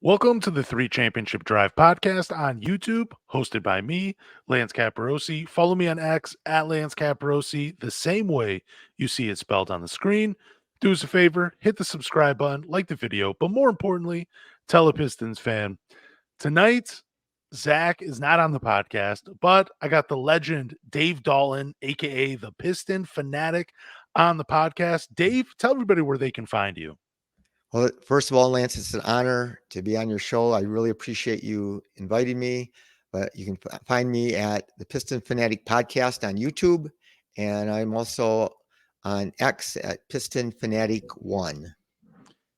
Welcome to the Three Championship Drive podcast on YouTube, hosted by me, Lance Caporossi. Follow me on X at Lance Caporossi, the same way you see it spelled on the screen. Do us a favor, hit the subscribe button, like the video, but more importantly, tell a Pistons fan. Tonight, Zach is not on the podcast, but I got the legend Dave Dalton, aka the Piston Fanatic, on the podcast. Dave, tell everybody where they can find you. Well, first of all, Lance, it's an honor to be on your show. I really appreciate you inviting me. But you can find me at the Piston Fanatic podcast on YouTube, and I'm also on X at Piston Fanatic 1.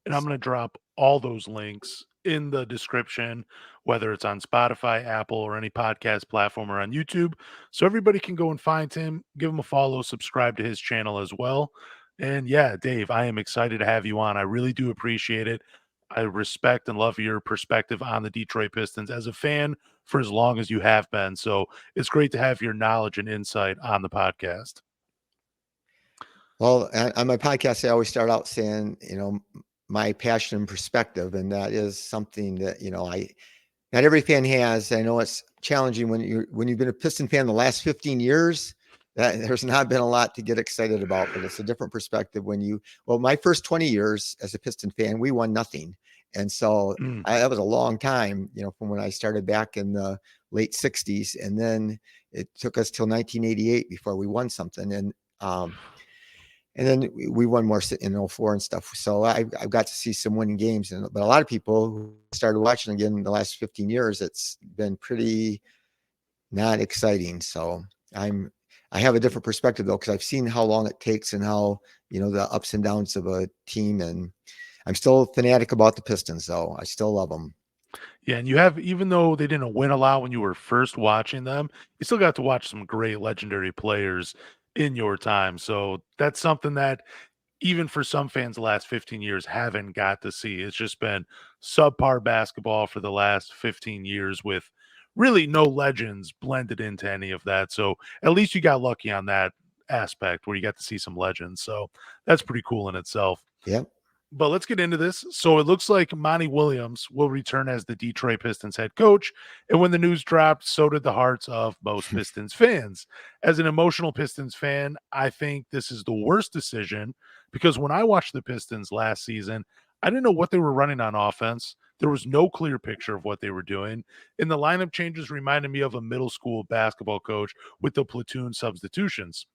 And I'm going to drop all those links in the description, whether it's on Spotify, Apple, or any podcast platform or on YouTube. So everybody can go and find him, give him a follow, subscribe to his channel as well. And yeah, Dave, I am excited to have you on. I really do appreciate it. I respect and love your perspective on the Detroit Pistons as a fan for as long as you have been. So it's great to have your knowledge and insight on the podcast. Well, on my podcast, I always start out saying, my passion and perspective, and that is something that, not every fan has. I know it's challenging when you've been a Piston fan the last 15 years. There's not been a lot to get excited about, but it's a different perspective my first 20 years as a Piston fan, we won nothing. And so that was a long time, from when I started back in the late 60s. And then it took us till 1988 before we won something. And then we won more in 04 and stuff. So I've got to see some winning games. But a lot of people who started watching again in the last 15 years, it's been pretty not exciting. So I have a different perspective though, because I've seen how long it takes and how, the ups and downs of a team. And I'm still a fanatic about the Pistons though. I still love them. Yeah, and you have, even though they didn't win a lot when you were first watching them, you still got to watch some great legendary players in your time. So that's something that even for some fans the last 15 years haven't got to see. It's just been subpar basketball for the last 15 years with really no legends blended into any of that. So at least you got lucky on that aspect where you got to see some legends. So that's pretty cool in itself. Yep. But let's get into this. So it looks like Monty Williams will return as the Detroit Pistons head coach. And when the news dropped, so did the hearts of most Pistons fans. As an emotional Pistons fan, I think this is the worst decision because when I watched the Pistons last season, I didn't know what they were running on offense. There was no clear picture of what they were doing. And the lineup changes reminded me of a middle school basketball coach with the platoon substitutions.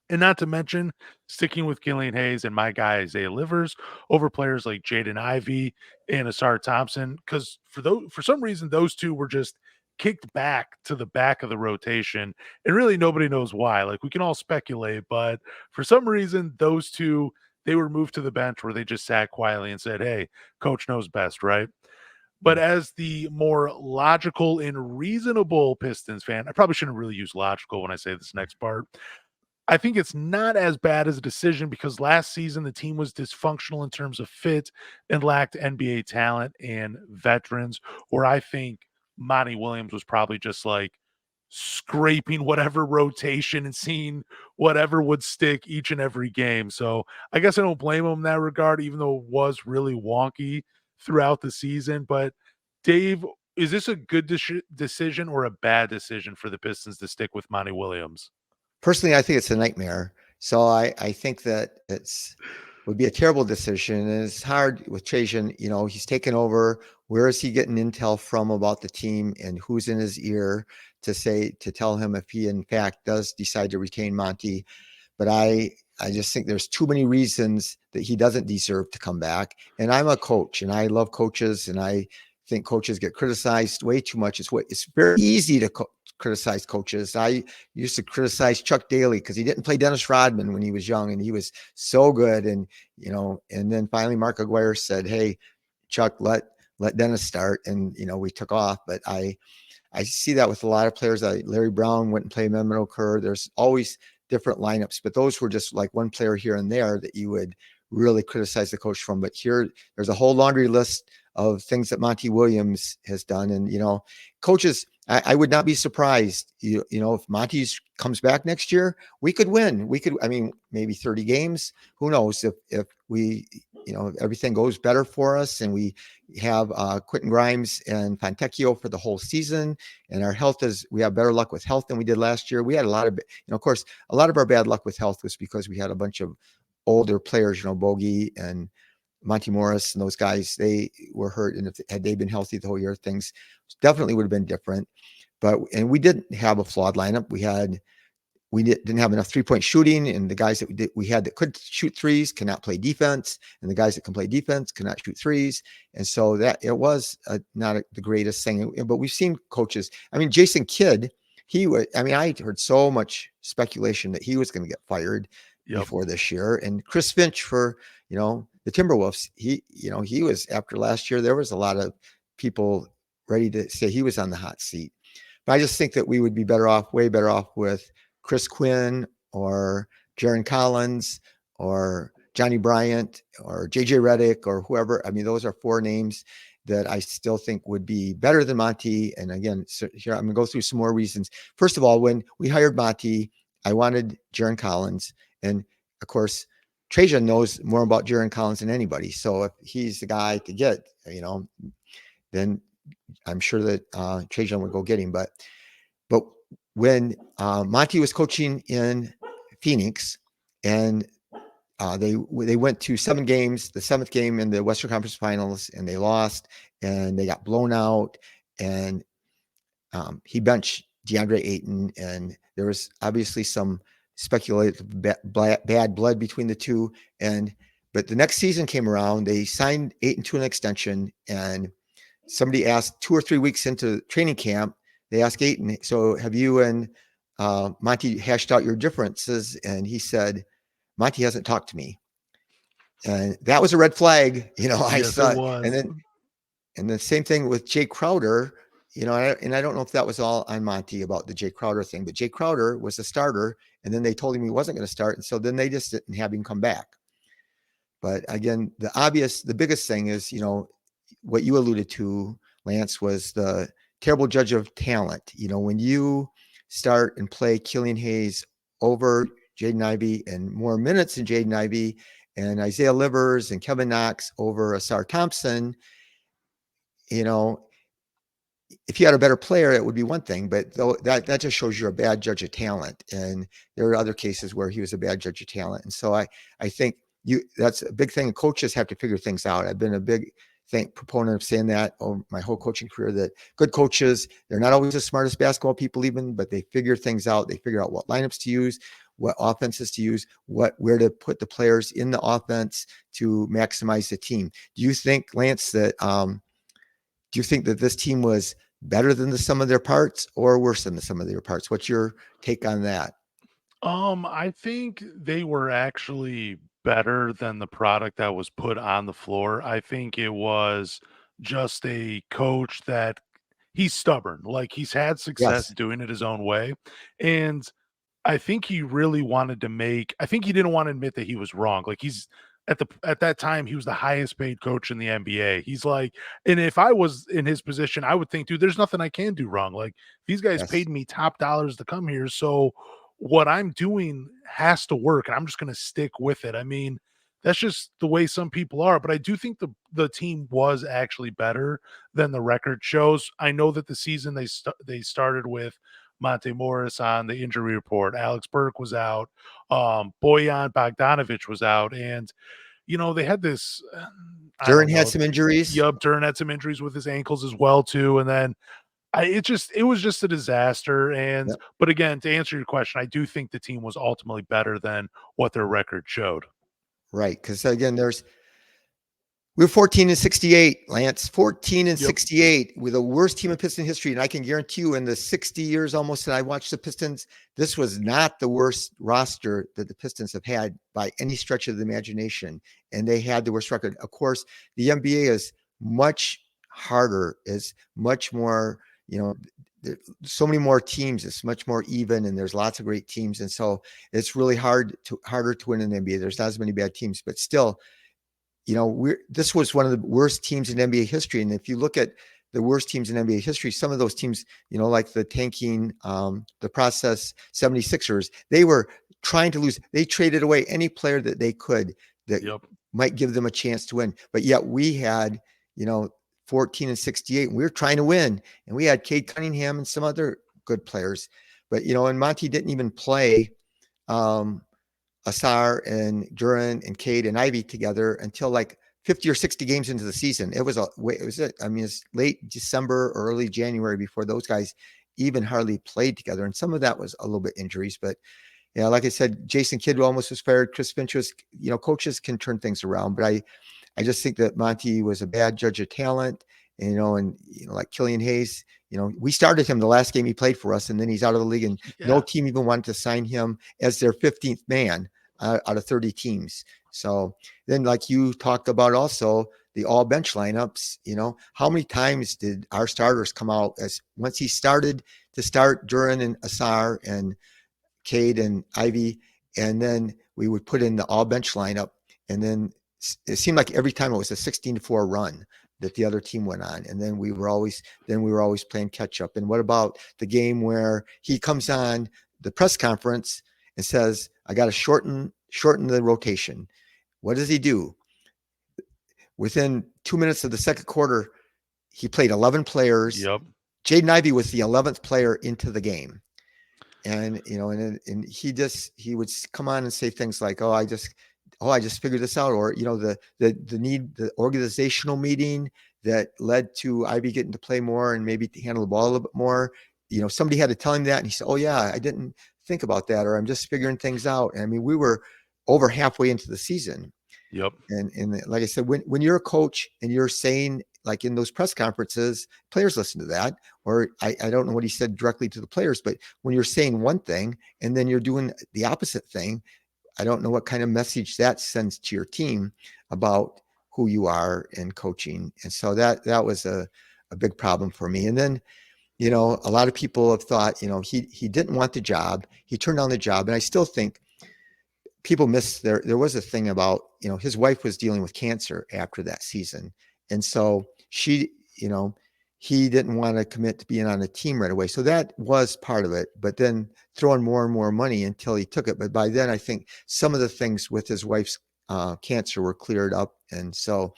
And not to mention sticking with Killian Hayes and my guy Isaiah Livers over players like Jaden Ivey and Asar Thompson, because for some reason those two were just kicked back to the back of the rotation, and really nobody knows why. Like we can all speculate, but for some reason those two they were moved to the bench where they just sat quietly and said, "Hey, coach knows best, right?" But as the more logical and reasonable Pistons fan, I probably shouldn't really use logical when I say this next part. I think it's not as bad as a decision because last season the team was dysfunctional in terms of fit and lacked NBA talent and veterans, where I think Monty Williams was probably just like scraping whatever rotation and seeing whatever would stick each and every game. So I guess I don't blame him in that regard, even though it was really wonky throughout the season. But Dave, is this a good decision or a bad decision for the Pistons to stick with Monty Williams? Personally, I think it's a nightmare. So I think that would be a terrible decision. And it's hard with Trajan, he's taken over. Where is he getting intel from about the team and who's in his ear to tell him if he in fact does decide to retain Monty? But I just think there's too many reasons that he doesn't deserve to come back. And I'm a coach and I love coaches and I think coaches get criticized way too much. It's very easy to criticize coaches. I used to criticize Chuck Daly because he didn't play Dennis Rodman when he was young and he was so good. And, and then finally Mark Aguirre said, "Hey, Chuck, let Dennis start." And, we took off. But I see that with a lot of players. Larry Brown wouldn't play Mehmet Okur. There's always different lineups, but those were just like one player here and there that you would really criticize the coach from. But here, there's a whole laundry list of things that Monty Williams has done. And, coaches, I would not be surprised. If Monty's comes back next year, we could win. I mean, maybe 30 games. Who knows if we, if everything goes better for us and we have Quentin Grimes and Fontecchio for the whole season, and we have better luck with health than we did last year. We had a lot of, of course, a lot of our bad luck with health was because we had a bunch of older players, Bogey and Monty Morris and those guys, they were hurt. And had they been healthy the whole year, things definitely would have been different. And we didn't have a flawed lineup. We didn't have enough 3-point shooting, and the guys that we had that could shoot threes cannot play defense, and the guys that can play defense cannot shoot threes. And so that it was not the greatest thing. But we've seen coaches. I mean, Jason Kidd, I heard so much speculation that he was going to get fired before this year. And Chris Finch for, the Timberwolves, he was, after last year, there was a lot of people ready to say he was on the hot seat. But I just think that we would be way better off with Chris Quinn or Jaron Collins or Johnny Bryant or JJ Redick or whoever. I mean, those are 4 names that I still think would be better than Monty. And again, so here I'm going to go through some more reasons. First of all, when we hired Monty, I wanted Jaron Collins. And of course, Trajan knows more about Jaron Collins than anybody. So if he's the guy to get, then I'm sure that Trajan would go get him. But when Monty was coaching in Phoenix, and they went to 7 games, the 7th game in the Western Conference Finals, and they lost, and they got blown out, and he benched DeAndre Ayton, and there was obviously some speculative bad blood between the two. But the next season came around, they signed Ayton to an extension, and somebody asked 2 or 3 weeks into training camp, they asked Ayton, so have you and Monty hashed out your differences? And he said, Monty hasn't talked to me. And that was a red flag, I saw. It was. And the same thing with Jay Crowder, and I don't know if that was all on Monty about the Jay Crowder thing, but Jay Crowder was the starter, and then they told him he wasn't going to start. And so then they just didn't have him come back. But again, the biggest thing is, what you alluded to, Lance, was the terrible judge of talent. When you start and play Killian Hayes over Jaden Ivey and more minutes than Jaden Ivey, and Isaiah Livers and Kevin Knox over Asar Thompson, if you had a better player, it would be one thing, but that just shows you're a bad judge of talent. And there are other cases where he was a bad judge of talent. And so I think that's a big thing. Coaches have to figure things out. I've been a big proponent of saying that over my whole coaching career, that good coaches, they're not always the smartest basketball people even, but they figure things out. They figure out what lineups to use, what offenses to use, where to put the players in the offense to maximize the team. Do you think, Lance, that this team was better than the sum of their parts or worse than the sum of their parts? What's your take on that? I think they were actually better than the product that was put on the floor. I think it was just a coach that he's stubborn. Like, he's had success Yes. doing it his own way. And I think he really wanted to I think he didn't want to admit that he was wrong. Like, he's at that time, he was the highest paid coach in the NBA. He's like, and if I was in his position, I would think, dude, there's nothing I can do wrong. Like, these guys paid me top dollars to come here. So what I'm doing has to work, and I'm just going to stick with it. I mean, that's just the way some people are. But I do think the team was actually better than the record shows. I know that the season they started with Monte Morris on the injury report. Alex Burke was out. Bojan Bogdanovic was out. And, they had this. Duran had some injuries. Yup, Duran had some injuries with his ankles as well, too. And then it was just a disaster. And, but again, to answer your question, I do think the team was ultimately better than what their record showed. Right. Because again, we're 14-68, Lance, 14-68. We're the worst team in Piston history. And I can guarantee you, in the 60 years almost that I watched the Pistons, this was not the worst roster that the Pistons have had by any stretch of the imagination. And they had the worst record. Of course, the NBA is much harder, is much more, so many more teams. It's much more even, and there's lots of great teams. And so it's really harder to win in the NBA. There's not as many bad teams, but still, this was one of the worst teams in NBA history. And if you look at the worst teams in NBA history. Some of those teams, like the tanking, the process 76ers, they were trying to lose. They traded away any player that they could that might give them a chance to win. But yet we had, 14 and 68, and we were trying to win. And we had Cade Cunningham and some other good players. But, and Monty didn't even play Asar and Duran and Cade and Ivy together until like 50 or 60 games into the season. It's late December, early January before those guys even hardly played together. And some of that was a little bit injuries, but like I said, Jason Kidd almost was fired. Chris Finch was, coaches can turn things around, but I just think that Monty was a bad judge of talent, and like Killian Hayes, we started him the last game he played for us, and then he's out of the league, and no team even wanted to sign him as their 15th man out of 30 teams. So then, like you talked about also, the all bench lineups, how many times did our starters come out as once he started to start Duran and Asar and Cade and Ivy, and then we would put in the all bench lineup, and then it seemed like every time it was a 16-4 run that the other team went on, and then we were always playing catch up. And what about the game where he comes on the press conference and says, "I got to shorten the rotation"? What does he do? Within 2 minutes of the second quarter, he played 11 players. Yep. Jaden Ivey was the 11th player into the game. And, and he would come on and say things like, I just figured this out. Or, the organizational meeting that led to Ivy getting to play more and maybe handle the ball a little bit more. Somebody had to tell him that. And he said, I didn't think about that. Or I'm just figuring things out. And I mean, we were over halfway into the season. Yep. And like I said, when you're a coach and you're saying, like in those press conferences, players listen to that, or I don't know what he said directly to the players, but when you're saying one thing and then you're doing the opposite thing, I don't know what kind of message that sends to your team about who you are in coaching. And so that was a big problem for me. And then, a lot of people have thought, he didn't want the job. He turned down the job. And I still think people miss there was a thing about, his wife was dealing with cancer after that season. And so he didn't want to commit to being on a team right away. So that was part of it, but then throwing more and more money until he took it. But by then I think some of the things with his wife's cancer were cleared up. And so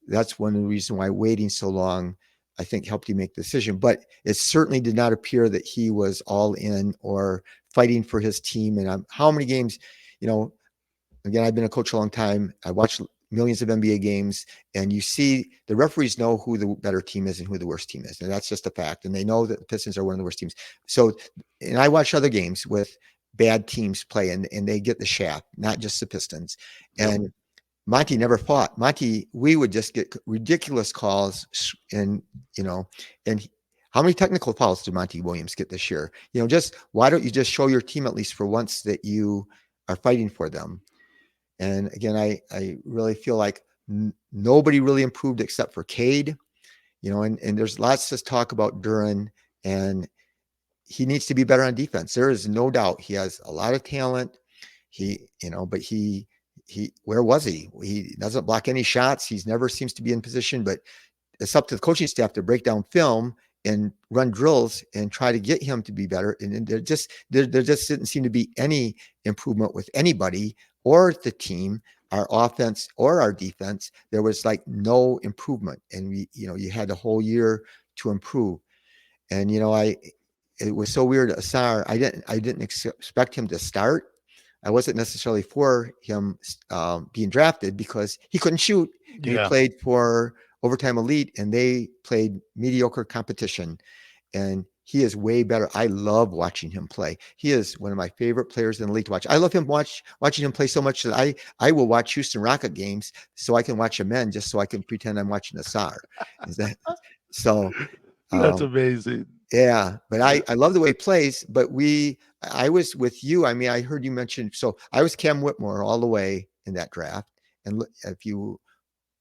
that's one of the reasons why waiting so long, I think, helped you make the decision. But it certainly did not appear that he was all in or fighting for his team. And how many games, again, I've been a coach a long time. I watched millions of NBA games, and you see the referees know who the better team is and who the worst team is. And that's just a fact. And they know that the Pistons are one of the worst teams. So, and I watch other games with bad teams play, and they get the shaft, not just the Pistons. And Monty never fought. Monty, we would just get ridiculous calls, and how many technical fouls did Monty Williams get this year? Just why don't you just show your team at least for once that you are fighting for them? And again, I really feel like nobody really improved except for Cade, and there's lots to talk about Duran, and he needs to be better on defense. There is no doubt he has a lot of talent. But he where was he? He doesn't block any shots. He's never seems to be in position, but it's up to the coaching staff to break down film and run drills and try to get him to be better. And there just didn't seem to be any improvement with anybody or the team, our offense or our defense. There was like no improvement. And you had the whole year to improve. And, it was so weird. Asar, I didn't expect him to start. I wasn't necessarily for him being drafted because he couldn't shoot. And he played for Overtime Elite, and they played mediocre competition. And he is way better. I love watching him play. He is one of my favorite players in the league to watch. I love him watching him play so much that I will watch Houston Rocket games so I can watch him in, just so I can pretend I'm watching Asar. So? That's amazing. Yeah, but I love the way he plays. But I was with you. I mean, I heard you mention. So I was Cam Whitmore all the way in that draft. And if you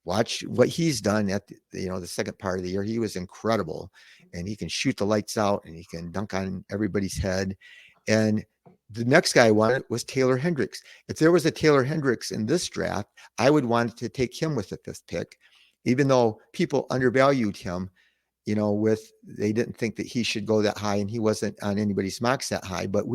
watch what he's done at the second part of the year, he was incredible. And he can shoot the lights out, and he can dunk on everybody's head. And the next guy I wanted was Taylor Hendricks. If there was a Taylor Hendricks in this draft, I would want to take him with the 5th pick, even though people undervalued him. they didn't think that he should go that high, and he wasn't on anybody's mocks that high, but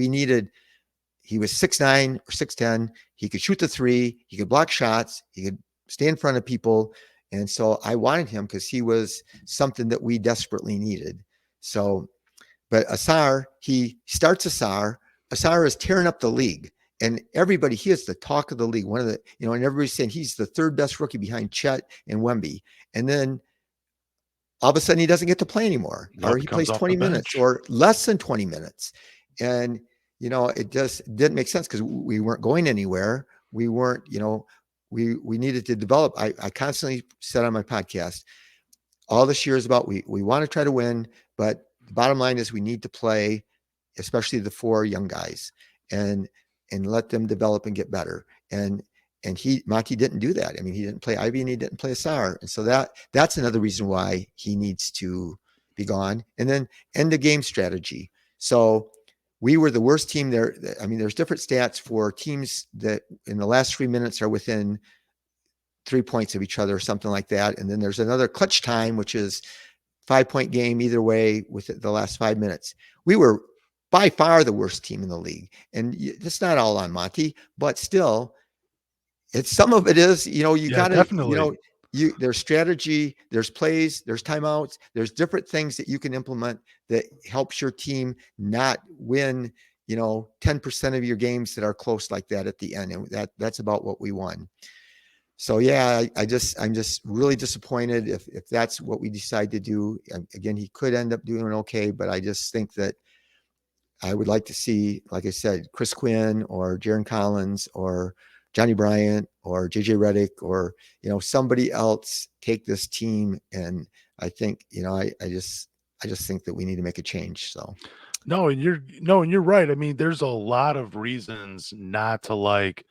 he was 6'9" or 6'10". He could shoot the three. He could block shots. He could stay in front of people. And so I wanted him because he was something that we desperately needed. So, but he starts Asar. Asar is tearing up the league. And he is the talk of the league. And everybody's saying he's the third best rookie behind Chet and Wemby. And then all of a sudden he doesn't get to play anymore, or he plays 20 minutes or less than 20 minutes. And, it just didn't make sense because we weren't going anywhere. We weren't, we needed to develop. I constantly said on my podcast, all this year is about, we want to try to win, but the bottom line is we need to play, especially the 4 young guys, and let them develop and get better. And Monty didn't do that. I mean, he didn't play Ivy and he didn't play Asar. And so that's another reason why he needs to be gone. And then end the game strategy. So we were the worst team there. I mean, there's different stats for teams that in the last 3 minutes are within 3 points of each other or something like that. And then there's another clutch time, which is 5-point game either way with the last 5 minutes. We were by far the worst team in the league. And it's not all on Monty, but still, some of it is, you got to, definitely. There's strategy, there's plays, there's timeouts, there's different things that you can implement that helps your team not win, 10% of your games that are close like that at the end. And that's about what we won. So yeah, I'm just really disappointed if that's what we decide to do. Again, he could end up doing okay, but I just think that I would like to see, like I said, Chris Quinn or Jaron Collins or Johnny Bryant or JJ Redick or, somebody else take this team. And I think, I just think that we need to make a change. So. No, and you're right. I mean, there's a lot of reasons not to like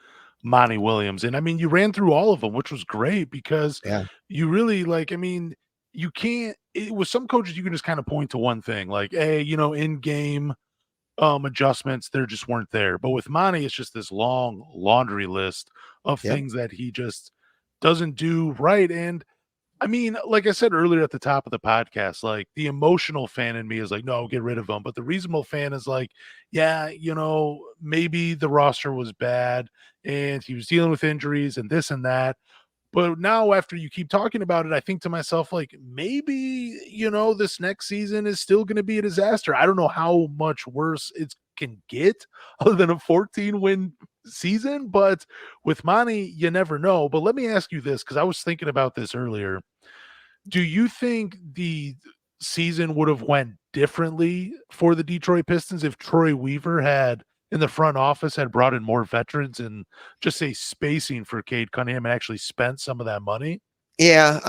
Monty Williams. And I mean, you ran through all of them, which was great because you really you can't, with some coaches, you can just kind of point to one thing like, hey, in game adjustments, there just weren't there. But with Monty, it's just this long laundry list of things that he just doesn't do right. And I mean, like I said earlier at the top of the podcast, like the emotional fan in me is like, no, get rid of him. But the reasonable fan is like, yeah, maybe the roster was bad and he was dealing with injuries and this and that. But now after you keep talking about it, I think to myself, like, maybe, this next season is still going to be a disaster. I don't know how much worse it can get other than a 14-win season. But with Monty, you never know. But let me ask you this, because I was thinking about this earlier. Do you think the season would have went differently for the Detroit Pistons if Troy Weaver had in the front office had brought in more veterans and just say spacing for Cade Cunningham and actually spent some of that money? Yeah,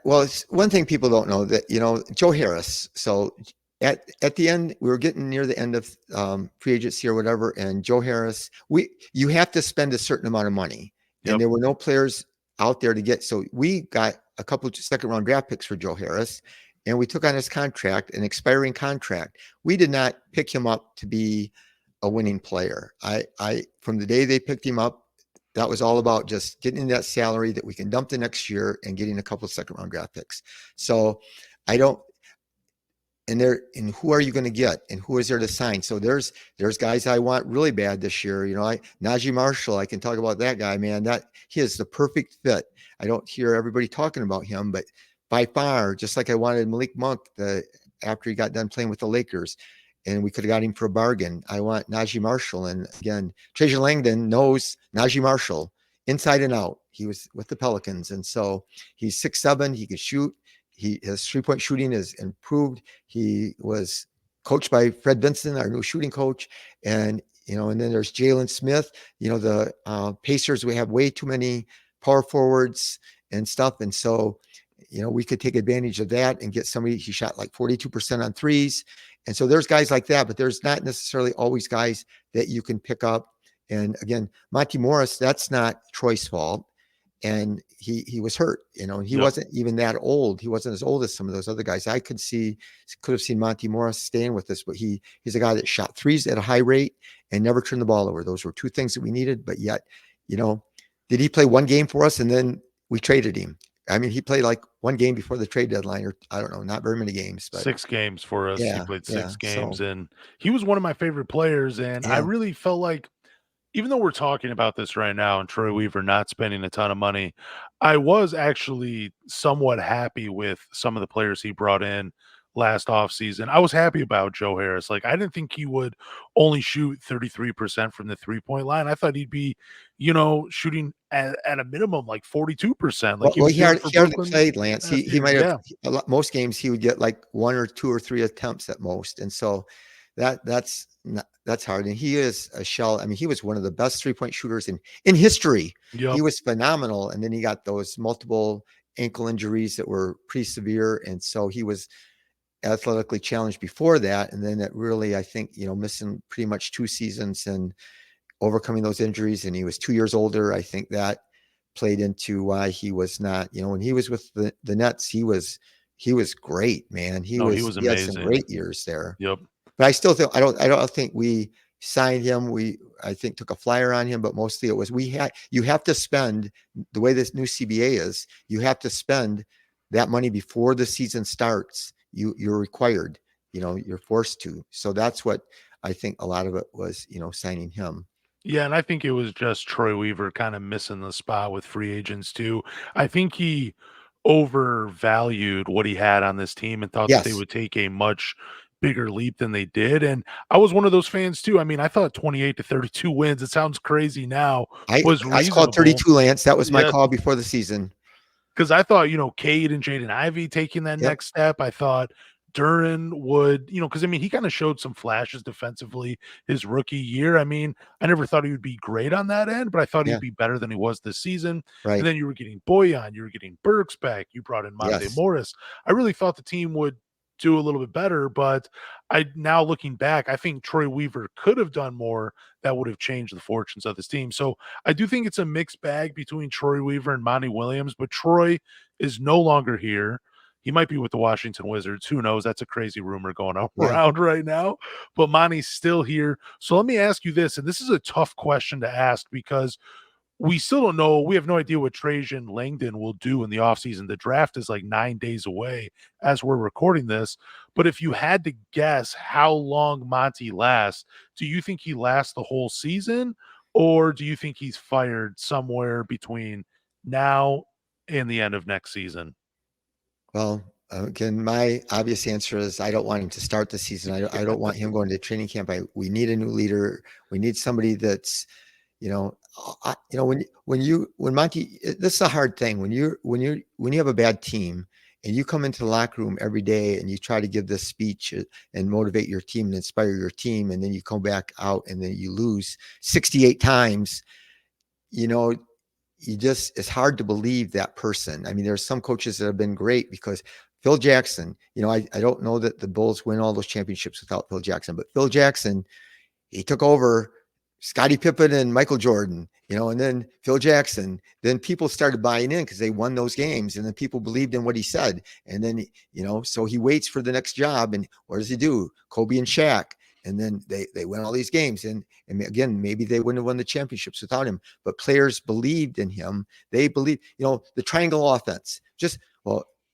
well, it's one thing people don't know that, Joe Harris. So at the end, we were getting near the end of free agency or whatever. And Joe Harris, you have to spend a certain amount of money, and there were no players out there to get. So we got a couple of 2nd-round draft picks for Joe Harris, and we took on his contract, an expiring contract. We did not pick him up to be a winning player. From the day they picked him up, that was all about just getting that salary that we can dump the next year and getting a couple of 2nd-round draft picks. So and who are you going to get, and who is there to sign? So there's guys I want really bad this year. Najee Marshall, I can talk about that guy, man. That he is the perfect fit. I don't hear everybody talking about him, but by far, just like I wanted Malik Monk after he got done playing with the Lakers, and we could have got him for a bargain. I want Najee Marshall. And again, Trajan Langdon knows Najee Marshall inside and out. He was with the Pelicans. And so he's 6'7". He can shoot. His 3-point shooting is improved. He was coached by Fred Vinson, our new shooting coach. And, and then there's Jalen Smith. The Pacers, we have way too many power forwards and stuff. And so, we could take advantage of that and get somebody. He shot like 42% on threes. And so there's guys like that, but there's not necessarily always guys that you can pick up. And again, Monty Morris, that's not Troy's fault. And he was hurt, he wasn't even that old. He wasn't as old as some of those other guys. I could have seen Monty Morris staying with us, but he's a guy that shot threes at a high rate and never turned the ball over. Those were two things that we needed. But yet, did he play one game for us and then we traded him? I mean, he played like one game before the trade deadline, or I don't know, not very many games, but 6 games for us. He yeah, played yeah. 6 games, So and he was one of my favorite players, and I yeah, really felt like even though we're talking about this right now and Troy Weaver not spending a ton of money, I was actually somewhat happy with some of the players he brought in last offseason. I was happy about Joe Harris. Like, I didn't think he would only shoot 33% from the three-point line. I thought he'd be, shooting at a minimum like 42%, like he well, was doing for he hardly Brooklyn played, Lance. last He year. might have Yeah. most games he would get like one or two or three attempts at most, and so that's hard. And he is a shell. I mean, he was one of the best 3-point shooters in history. He Yep. was phenomenal, and then he got those multiple ankle injuries that were pretty severe, and so he was athletically challenged before that, and then it really, I think, missing pretty much 2 seasons and overcoming those injuries, and he was 2 years older. I think that played into why he was not, when he was with the Nets, he was great, man. No, he was He had some amazing. great years there. Yep. But I still think I don't think we signed him. I think took a flyer on him, but mostly it was you have to spend the way this new CBA is, you have to spend that money before the season starts. You're required, you're forced to. So that's what I think a lot of it was, signing him. Yeah, and I think it was just Troy Weaver kind of missing the spot with free agents too. I think he overvalued what he had on this team and thought that they Yes. would take a much bigger leap than they did. And I was one of those fans too. I mean, I thought 28 to 32 wins, it sounds crazy now, was I called reasonable. 32, Lance. That was my Yeah, call before the season. because I thought, Cade and Jaden Ivey taking that Yep. next step. I thought Duran would, because I mean, he kind of showed some flashes defensively his rookie year. I mean, I never thought he would be great on that end, but I thought Yeah. he'd be better than he was this season. And Right. then you were getting Boyan, you were getting Burks back, you brought in Monte Yes. Morris. I really thought the team would do a little bit better, but now looking back, I think Troy Weaver could have done more that would have changed the fortunes of this team. So I do think it's a mixed bag between Troy Weaver and Monty Williams, but Troy is no longer here. He might be with the Washington Wizards. Who knows? That's a crazy rumor going Yeah. around right now. But Monty's still here. So let me ask you this, and this is a tough question to ask because we still don't know. We have no idea what Trajan Langdon will do in the offseason. The draft is like 9 days away as we're recording this. But if you had to guess how long Monty lasts, do you think he lasts the whole season? Or do you think he's fired somewhere between now and the end of next season? Well, again, my obvious answer is I don't want him to start the season. I don't want him going to training camp. We need a new leader. We need somebody that's, when Monty, this is a hard thing when you have a bad team and you come into the locker room every day and you try to give this speech and motivate your team and inspire your team, and then you come back out and then you lose 68 times, it's hard to believe that person. I mean, there's some coaches that have been great because Phil Jackson, I don't know that the Bulls win all those championships without Phil Jackson, but Phil Jackson, he took over Scottie Pippen and Michael Jordan, and then Phil Jackson. Then people started buying in because they won those games, and then people believed in what he said. And then, so he waits for the next job, and what does he do? Kobe and Shaq. And then they win all these games. And again, maybe they wouldn't have won the championships without him, but players believed in him. They believe, the triangle offense.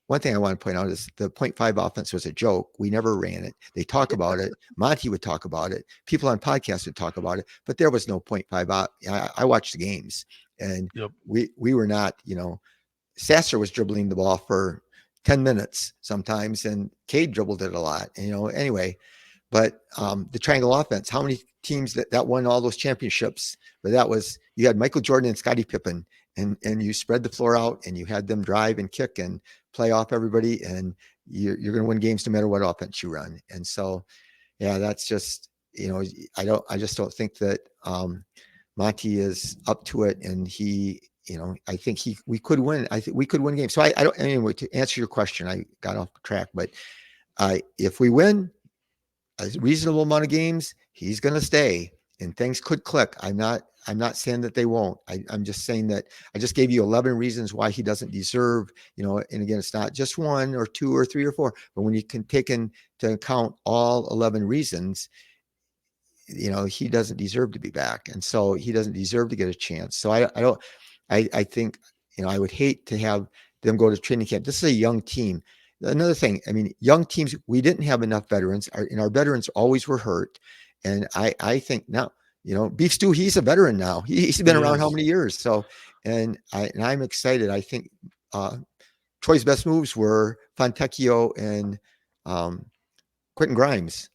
One thing I want to point out is the 0.5 offense was a joke. We never ran it. They talk about it. Monty would talk about it. People on podcasts would talk about it, but there was no 0.5. I watched the games, and Yep. we were not, Sasser was dribbling the ball for 10 minutes sometimes, and Cade dribbled it a lot, anyway. But the triangle offense, how many teams that won all those championships? But you had Michael Jordan and Scottie Pippen, and you spread the floor out and you had them drive and kick and play off everybody, and you're going to win games no matter what offense you run. And so, yeah, that's just, I just don't think that Monty is up to it. And he, I think we could win. I think we could win games. So I don't, anyway, to answer your question, I got off track, but if we win a reasonable amount of games, he's going to stay, and things could click. I'm not saying that they won't. I'm just saying that I just gave you 11 reasons why he doesn't deserve, and again, it's not just one or two or three or four, but when you can take into account all 11 reasons, he doesn't deserve to be back. And so he doesn't deserve to get a chance. So I think, I would hate to have them go to training camp. This is a young team. Another thing, I mean, young teams, we didn't have enough veterans, and our veterans always were hurt. And I think now, Beef Stew, he's a veteran now. He's been He around how is. many years? So, I'm excited. I think Troy's best moves were Fontecchio and um, Quentin Grimes.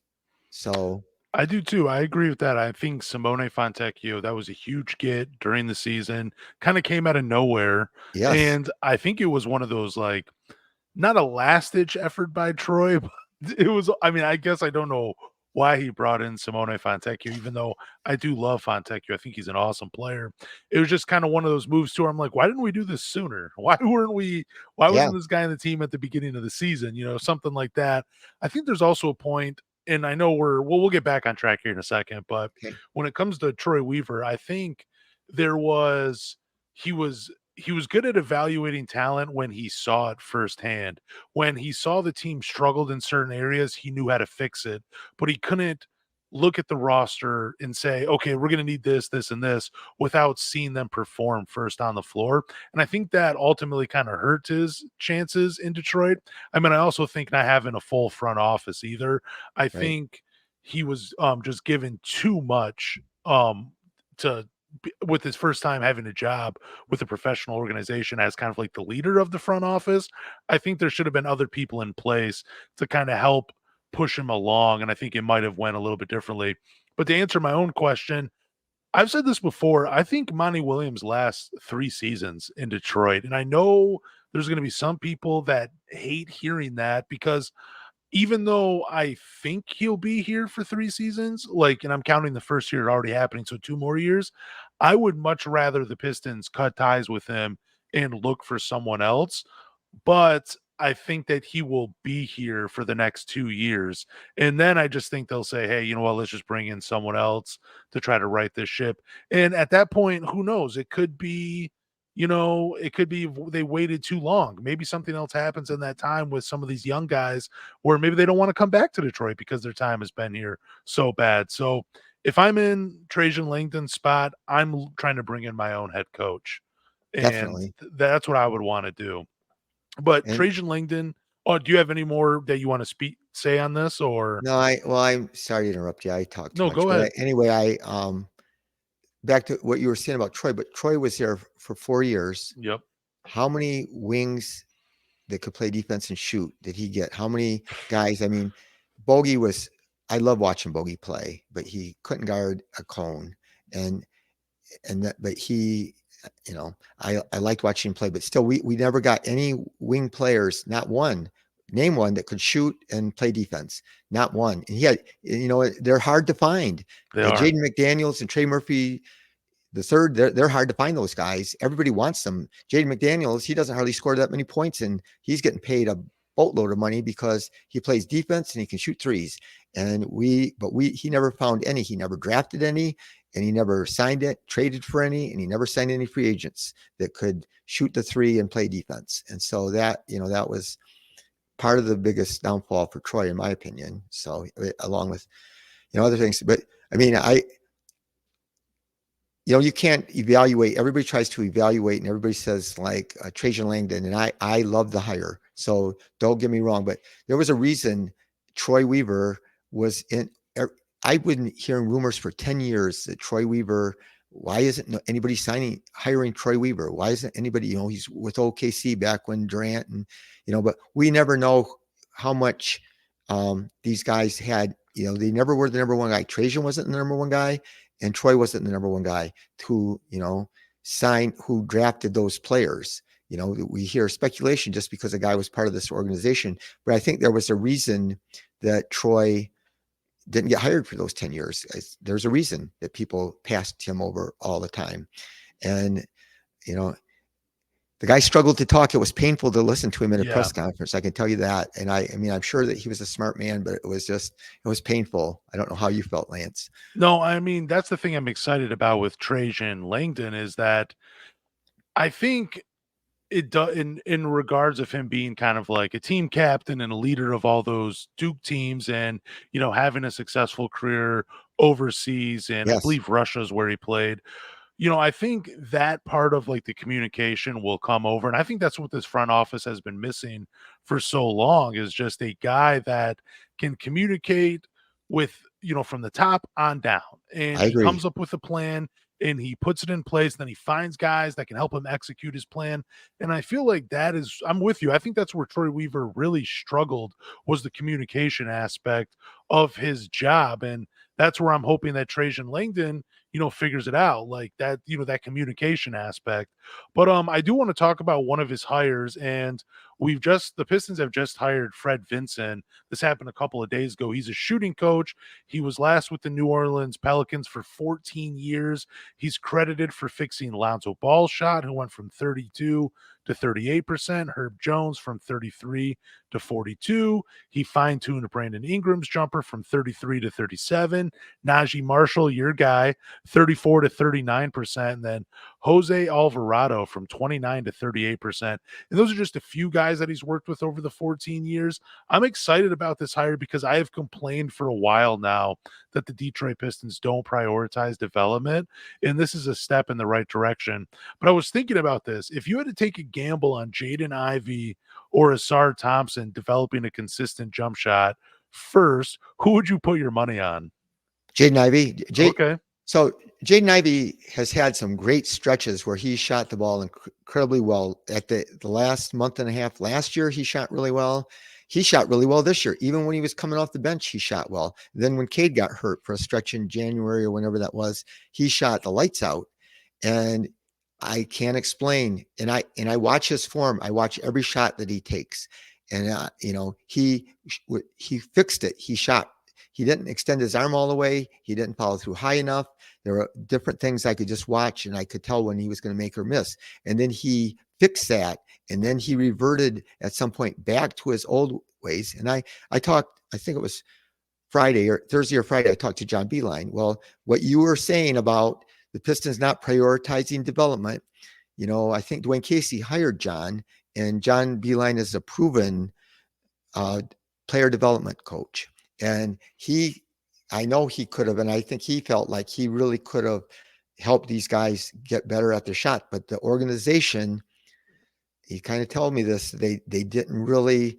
So I do too. I agree with that. I think Simone Fontecchio, that was a huge get during the season, kind of came out of nowhere. yes, And I think it was one of those like not a last ditch effort by Troy, but it was, I mean, I guess I don't know why he brought in Simone Fontecchio, even though I do love Fontecchio. I think he's an awesome player. It was just kind of one of those moves too. Where I'm like, why didn't we do this sooner? Why yeah, wasn't this guy in the team at the beginning of the season? Something like that. I think there's also a point, and I know we'll get back on track here in a second, but okay, when it comes to Troy Weaver, I think there was he was he was good at evaluating talent when he saw it firsthand. When he saw the team struggled in certain areas, he knew how to fix it, but he couldn't look at the roster and say, okay, we're going to need this, this, and this without seeing them perform first on the floor. And I think that ultimately kind of hurt his chances in Detroit. I mean, I also think not having a full front office either. I right, think he was just given too much to with his first time having a job with a professional organization as kind of like the leader of the front office. I think there should have been other people in place to kind of help push him along, and I think it might have went a little bit differently. But to answer my own question, I've said this before. I think Monty Williams lasts 3 seasons in Detroit, and I know there's going to be some people that hate hearing that because even though I think he'll be here for 3 seasons, like, and I'm counting the first year already happening, so 2 more years, I would much rather the Pistons cut ties with him and look for someone else, but I think that he will be here for the next 2 years, and then I just think they'll say, "Hey, you know what? Let's just bring in someone else to try to right this ship," and at that point, who knows? It could be they waited too long. Maybe something else happens in that time with some of these young guys where maybe they don't want to come back to Detroit because their time has been here so bad. So if I'm in Trajan Langdon's spot, I'm trying to bring in my own head coach, and definitely. that's what I would want to do. But And Trajan Langdon, oh, do you have any more that you want to say on this or no, I'm sorry to interrupt you. I talk too no? much, Go but ahead. anyway, back to what you were saying about Troy. But Troy was there for 4 years. Yep. How many wings that could play defense and shoot did he get? How many guys? I mean, Bogey was. I love watching Bogey play, but he couldn't guard a cone, and but he, I liked watching him play, but still, we never got any wing players, not one. Name one that could shoot and play defense, not one. And he had, they're hard to find. They are. Jaden McDaniels and Trey Murphy the third, they're hard to find those guys. Everybody wants them. Jaden McDaniels, he doesn't hardly score that many points, and he's getting paid a boatload of money because he plays defense and he can shoot threes. And he never found any. He never drafted any, and he never signed it, traded for any, and he never signed any free agents that could shoot the three and play defense. And so that was part of the biggest downfall for Troy, in my opinion. So along with other things, but I mean, you can't evaluate. Everybody tries to evaluate, and everybody says like Trajan Langdon, and I love the hire. So don't get me wrong, but there was a reason Troy Weaver was in. I've been hearing rumors for 10 years that Troy Weaver. Why isn't anybody hiring Troy Weaver? Why isn't anybody? He's with OKC back when Durant and but we never know how much these guys had. They never were the number one guy. Trajan wasn't the number one guy, and Troy wasn't the number one guy who who drafted those players. We hear speculation just because a guy was part of this organization, but I think there was a reason that Troy didn't get hired for those 10 years. There's a reason that people passed him over all the time. And, the guy struggled to talk. It was painful to listen to him in a Yeah. press conference. I can tell you that. And I mean, I'm sure that he was a smart man, but it was painful. I don't know how you felt, Lance. No, I mean, that's the thing I'm excited about with Trajan Langdon is that I think it does in regards of him being kind of like a team captain and a leader of all those Duke teams and, having a successful career overseas, and I Yes. believe Russia is where he played. I think that part of like the communication will come over. And I think that's what this front office has been missing for so long is just a guy that can communicate with, from the top on down. And I he agree. comes up with a plan and he puts it in place. Then he finds guys that can help him execute his plan. And I feel like I'm with you. I think that's where Troy Weaver really struggled was the communication aspect of his job. And that's where I'm hoping that Trajan Langdon figures it out like that, that communication aspect. But I do want to talk about one of his hires, and the Pistons have just hired Fred Vinson. This happened a couple of days ago. He's a shooting coach. He was last with the New Orleans Pelicans for 14 years. He's credited for fixing Lonzo Ball's shot, who went from 32 to 38%, Herb Jones from 33 to 42. He fine-tuned Brandon Ingram's jumper from 33 to 37. Najee Marshall, your guy, 34 to 39%, and then Jose Alvarado from 29 to 38%. And those are just a few guys that he's worked with over the 14 years. I'm excited about this hire because I have complained for a while now that the Detroit Pistons don't prioritize development, and this is a step in the right direction. But I was thinking about this. If you had to take a gamble on Jaden Ivey or Asar Thompson developing a consistent jump shot first, who would you put your money on? Jaden Ivey. Okay. So Jaden Ivey has had some great stretches where he shot the ball incredibly well. At the last month and a half last year, he shot really well. He shot really well this year. Even when he was coming off the bench, he shot well. Then when Cade got hurt for a stretch in January or whenever that was, he shot the lights out. And I can't explain. And I watch his form. I watch every shot that he takes. And he fixed it. He didn't extend his arm all the way. He didn't follow through high enough. There were different things I could just watch and I could tell when he was going to make or miss. And then he fixed that. And then he reverted at some point back to his old ways. And I talked, I think it was Thursday or Friday, I talked to John Beeline. Well, what you were saying about the Pistons not prioritizing development, I think Dwayne Casey hired John, and John Beeline is a proven player development coach. And I know he could have, and I think he felt like he really could have helped these guys get better at their shot. But the organization, he kind of told me this, they didn't really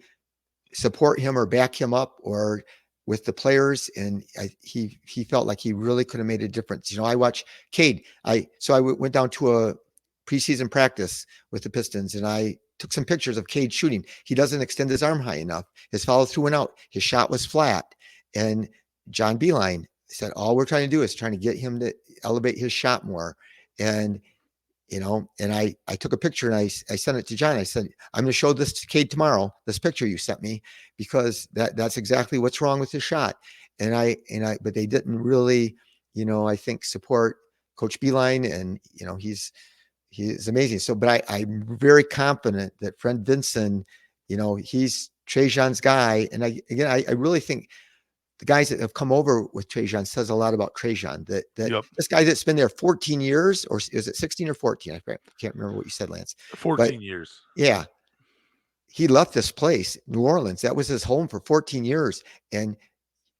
support him or back him up or with the players. And he felt like he really could have made a difference. I watch Cade. I went down to a preseason practice with the Pistons and I took some pictures of Cade shooting. He doesn't extend his arm high enough. His follow through and out. His shot was flat. And John Beeline said, all we're trying to do is trying to get him to elevate his shot more. And, and I took a picture and I sent it to John. I said, I'm going to show this to Cade tomorrow, this picture you sent me, because that's exactly what's wrong with his shot. But they didn't really, I think support Coach Beeline, and, he's amazing. So, but I'm very confident that Fred Vinson, he's Trajan's guy. And I really think the guys that have come over with Trajan says a lot about Trajan, that Yep. this guy that's been there 14 years, or is it 16 or 14? I can't remember what you said, Lance. 14 years. Yeah. He left this place, New Orleans. That was his home for 14 years. And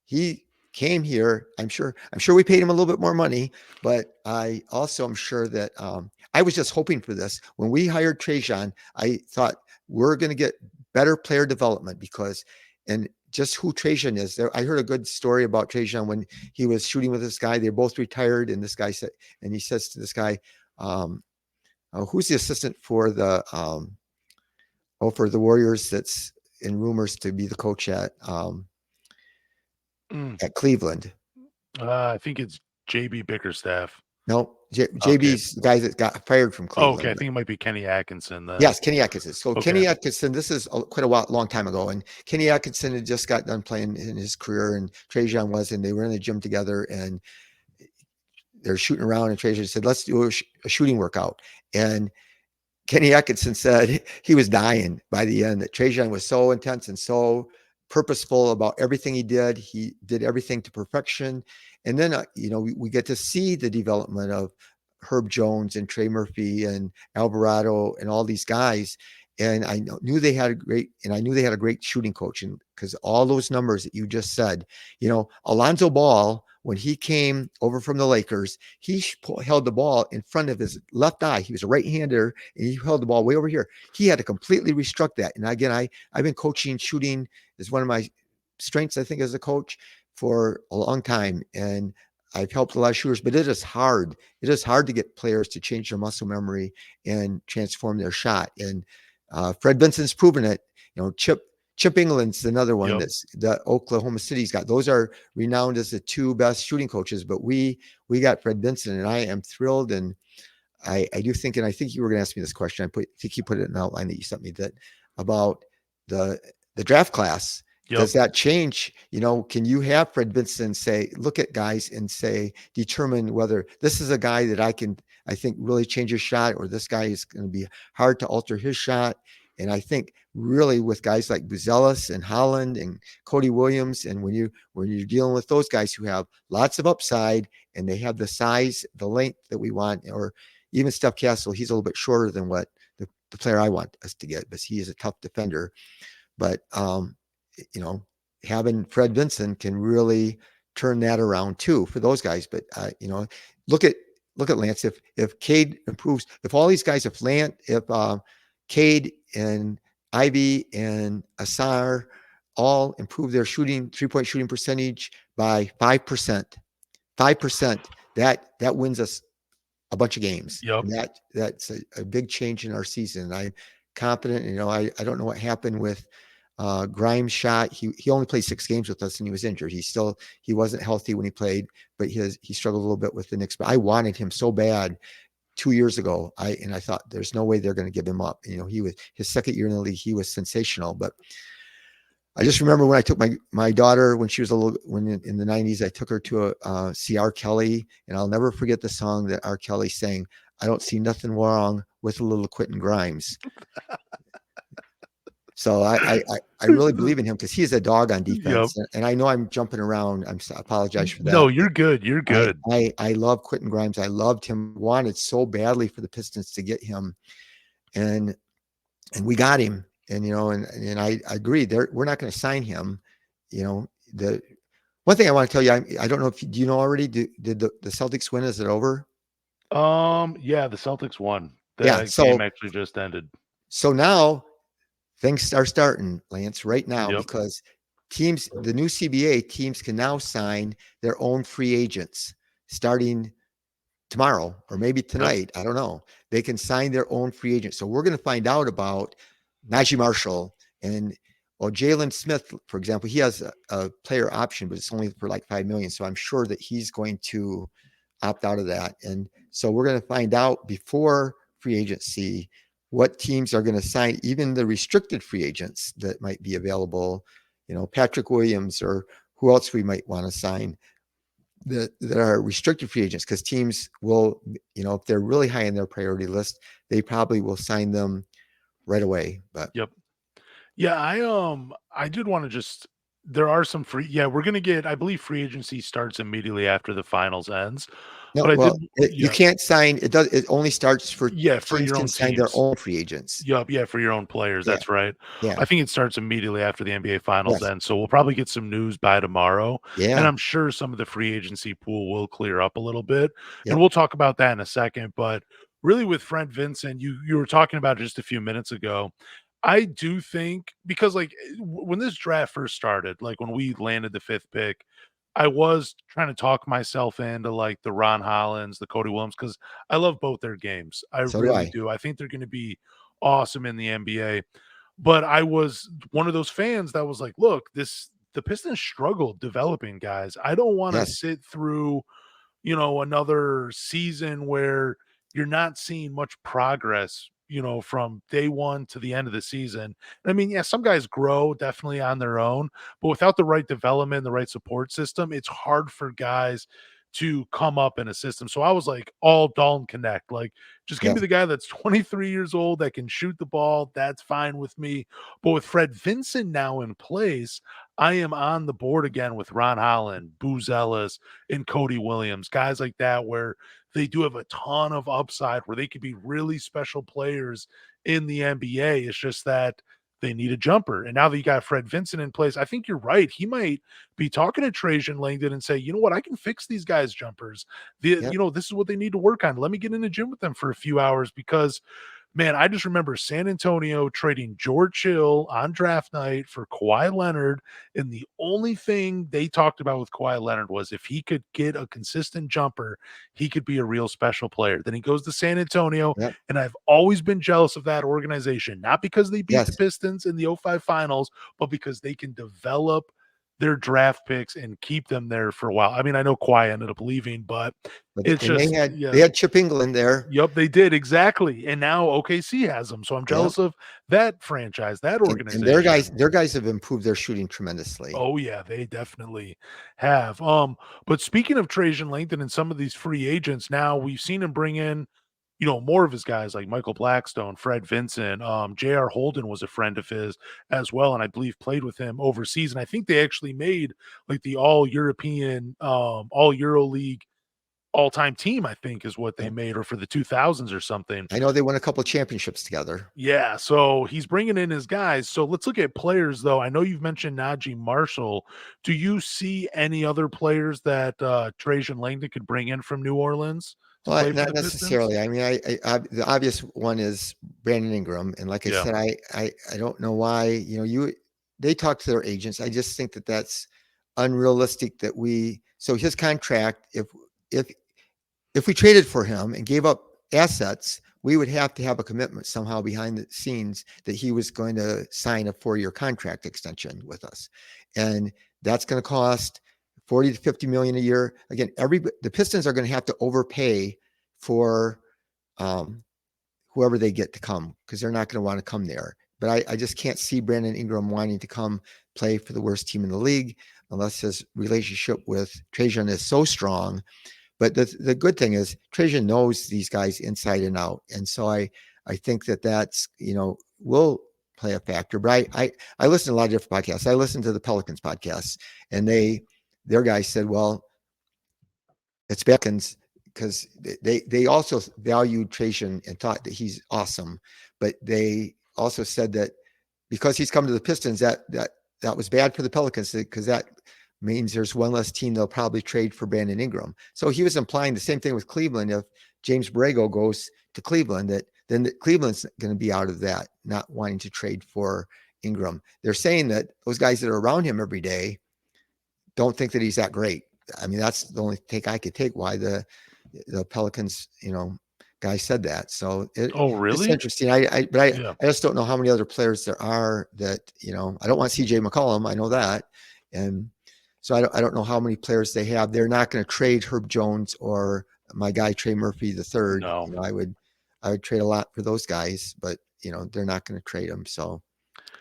he came here. I'm sure we paid him a little bit more money, but I also am sure that I was just hoping for this. When we hired Trajan, I thought we're going to get better player development and just who Trajan is. I heard a good story about Trajan when he was shooting with this guy. They're both retired, and this guy said, and he says to this guy, who's the assistant for the Warriors that's in rumors to be the coach at Cleveland? I think it's JB Bickerstaff. No, JB's the guy that got fired from Cleveland. Okay, I think it might be Kenny Atkinson. Yes, Kenny Atkinson. So Kenny Atkinson, this is quite a long time ago, and Kenny Atkinson had just got done playing in his career, and Trajan was, and they were in the gym together, and they're shooting around, and Trajan said, "Let's do a shooting workout." And Kenny Atkinson said he was dying by the end, that Trajan was so intense and so purposeful about everything he did. He did everything to perfection. And then, we get to see the development of Herb Jones and Trey Murphy and Alvarado and all these guys. and knew they had a great shooting coach, and because all those numbers that you just said, Alonzo Ball, when he came over from the Lakers, he held the ball in front of his left eye. He was a right-hander, and he held the ball way over here. He had to completely restruct that. And again, I've been coaching shooting is one of my strengths, I think, as a coach for a long time, and I've helped a lot of shooters, but it is hard. It is hard to get players to change their muscle memory and transform their shot. And Fred Vinson's proven it. Chip England's another one Yep. that's the Oklahoma City's got. Those are renowned as the two best shooting coaches, but we got Fred Vinson, and I am thrilled. And I do think, and I think you were going to ask me this question. I think you put it in the outline that you sent me that about the draft class. Yep. Does that change? Can you have Fred Vinson look at guys and determine whether this is a guy that I think really change his shot, or this guy is going to be hard to alter his shot. And I think really with guys like Buzelis and Holland and Cody Williams, and when you're dealing with those guys who have lots of upside and they have the size, the length that we want, or even Steph Castle, he's a little bit shorter than what the player I want us to get, but he is a tough defender. But having Fred Vinson can really turn that around too for those guys. But look at Lance. If Cade improves, if all these guys, if Cade and Ivy and Asar all improve their 3-point shooting percentage by 5%, that wins us a bunch of games. Yep. And that's a big change in our season. I'm confident. I don't know what happened with Grimes' shot. He only played 6 games with us and he was injured. He wasn't healthy when he played, but he struggled a little bit with the Knicks. But I wanted him so bad 2 years ago. I thought there's no way they're going to give him up. He was his second year in the league. He was sensational. But I just remember when I took my daughter when she was in the 90s, I took her to see R. Kelly, and I'll never forget the song that R. Kelly sang. I don't see nothing wrong with a little Quentin Grimes. So I really believe in him because he's a dog on defense. Yep. And I know I'm jumping around. I apologize for that. No, you're good. You're good. I love Quentin Grimes. I loved him. Wanted so badly for the Pistons to get him, and we got him. And and I agree. We're not going to sign him. The one thing I want to tell you, I don't know if do you know already? Did the Celtics win? Is it over? Yeah, the Celtics won. The game actually just ended. So now things are starting, Lance, right now, because the new CBA teams can now sign their own free agents starting tomorrow or maybe tonight. I don't know. They can sign their own free agents. So we're going to find out about Najee Marshall and Jalen Smith, for example. He has a player option, but it's only for like $5 million. So I'm sure that he's going to opt out of that. And so we're going to find out before free agency what teams are going to sign, even the restricted free agents that might be available, Patrick Williams or who else we might want to sign that are restricted free agents, because teams will, if they're really high in their priority list, they probably will sign them right away. But yeah, I did want to there are some we're going to get, I believe free agency starts immediately after the finals ends. No, but you can't sign. It only starts for for your own teams. Sign their own free agents. Yeah, for your own players. That's right. Yeah, I think it starts immediately after the NBA finals ends. So we'll probably get some news by tomorrow. Yeah, and I'm sure some of the free agency pool will clear up a little bit, and we'll talk about that in a second. But really, with Fred Vinson, you were talking about just a few minutes ago. I do think, because when this draft first started, when we landed the 5th pick, I was trying to talk myself into the Ron Hollands, the Cody Williams, because I love both their games. I really do. I think they're going to be awesome in the NBA. But I was one of those fans that was like, look, the Pistons struggled developing guys. I don't want to sit through, another season where you're not seeing much progress, from day one to the end of the season. I mean, some guys grow definitely on their own, but without the right development, the right support system, it's hard for guys to come up in a system. So I was like, all Dalton Connect, just give me the guy that's 23 years old that can shoot the ball. That's fine with me. But with Fred Vinson now in place, I am on the board again with Ron Holland, Booz Ellis, and Cody Williams, guys like that, where they do have a ton of upside, where they could be really special players in the NBA. It's just that they need a jumper. And now that you got Fred Vinson in place, I think you're right. He might be talking to Trajan Langdon and say, you know what, I can fix these guys' jumpers. Yep. This is what they need to work on. Let me get in the gym with them for a few hours because man, I just remember San Antonio trading George Hill on draft night for Kawhi Leonard, and the only thing they talked about with Kawhi Leonard was if he could get a consistent jumper, he could be a real special player. Then he goes to San Antonio, Yep. and I've always been jealous of that organization, not because they beat the Yes. Pistons in the '05 finals, but because they can develop their draft picks and keep them there for a while. I mean, I know Kawhi ended up leaving, but it's And just, they yeah. had Chip England there. Yep, they did, exactly, and now OKC has them, so I'm Yep. jealous of that franchise, that And their organization. guys have improved their shooting tremendously. Oh, yeah, they definitely have, but speaking of Trajan Langdon and some of these free agents, now we've seen him bring in, more of his guys like Michael Blackstone, Fred Vinson, J.R. Holden was a friend of his as well, and I believe played with him overseas, and I think they actually made, like, the All-European, All-EuroLeague all-time team, I think is what they Yep. made, or for the 2000s or something. I know they won a couple of championships together. Yeah, so he's bringing in his guys. So let's look at players, though. I know you've mentioned Najee Marshall. Do you see any other players that Trajan Langdon could bring in from New Orleans to Well, play for not the Pistons? necessarily. I mean, the obvious one is Brandon Ingram, and like I Yeah. said, I don't know why they talk to their agents. I just think that that's unrealistic. So his contract, if if we traded for him and gave up assets, we would have to have a commitment somehow behind the scenes that he was going to sign a 4-year contract extension with us. And that's going to cost 40 to 50 million a year. Again, the Pistons are going to have to overpay for whoever they get to come because they're not going to want to come there. But I just can't see Brandon Ingram wanting to come play for the worst team in the league unless his relationship with Trajan is so strong. But the good thing is Trajan knows these guys inside and out. And so I think that's, will play a factor. But I listen to a lot of different podcasts. I listen to the Pelicans podcasts, and their guys said, well, it's Pelicans because they also valued Trajan and thought that he's awesome. But they also said that because he's come to the Pistons, that was bad for the Pelicans because that means there's one less team they'll probably trade for Brandon Ingram. So he was implying the same thing with Cleveland. If James Borrego goes to Cleveland, then Cleveland's going to be out of that, not wanting to trade for Ingram. They're saying that those guys that are around him every day don't think that he's that great. I mean, that's the only take I could take why the Pelicans, guy said that. So Oh, it's really? interesting. I Yeah. just don't know how many other players there are that, I don't want CJ McCollum. I know that. And so I don't know how many players they have. They're not going to trade Herb Jones or my guy Trey Murphy the third. No. I would trade a lot for those guys, but they're not going to trade them. So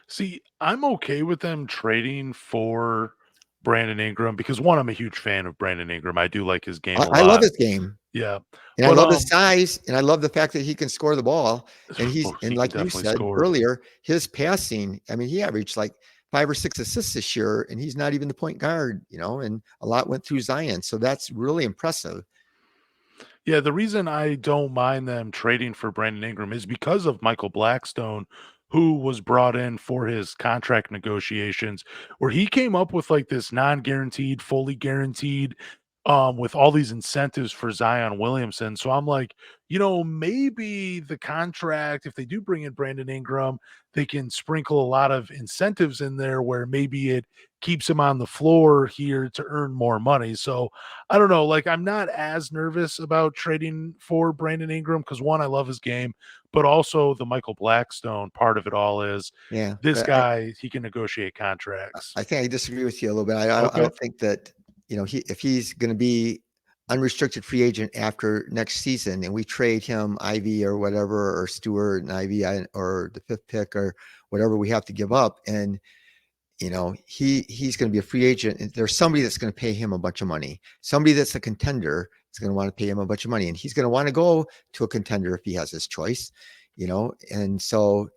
See, I'm okay with them trading for Brandon Ingram because one, I'm a huge fan of Brandon Ingram. I do like his game a I love lot. his game, Yeah. and I But love his size, and I love the fact that he can score the ball. And he can like you definitely said score. earlier, his passing. I mean, he averaged like 5 or 6 assists this year, and he's not even the point guard. And a lot went through Zion, so that's really impressive. Yeah, the reason I don't mind them trading for Brandon Ingram is because of Michael Blackstone, who was brought in for his contract negotiations, where he came up with like this non-guaranteed, fully guaranteed, with all these incentives for Zion Williamson. So I'm like, maybe the contract, if they do bring in Brandon Ingram, they can sprinkle a lot of incentives in there where maybe it keeps him on the floor here to earn more money. So I don't know. Like, I'm not as nervous about trading for Brandon Ingram because one, I love his game, but also the Michael Blackstone part of it all is Yeah, this but guy, he can negotiate contracts. I think I disagree with you a little bit. I Okay. don't think that if he's going to be unrestricted free agent after next season, and we trade him Ivy or whatever, or Stewart and Ivy, or the 5th pick or whatever we have to give up, and he's going to be a free agent. And there's somebody that's going to pay him a bunch of money. Somebody that's a contender is going to want to pay him a bunch of money, and he's going to want to go to a contender if he has his choice. And so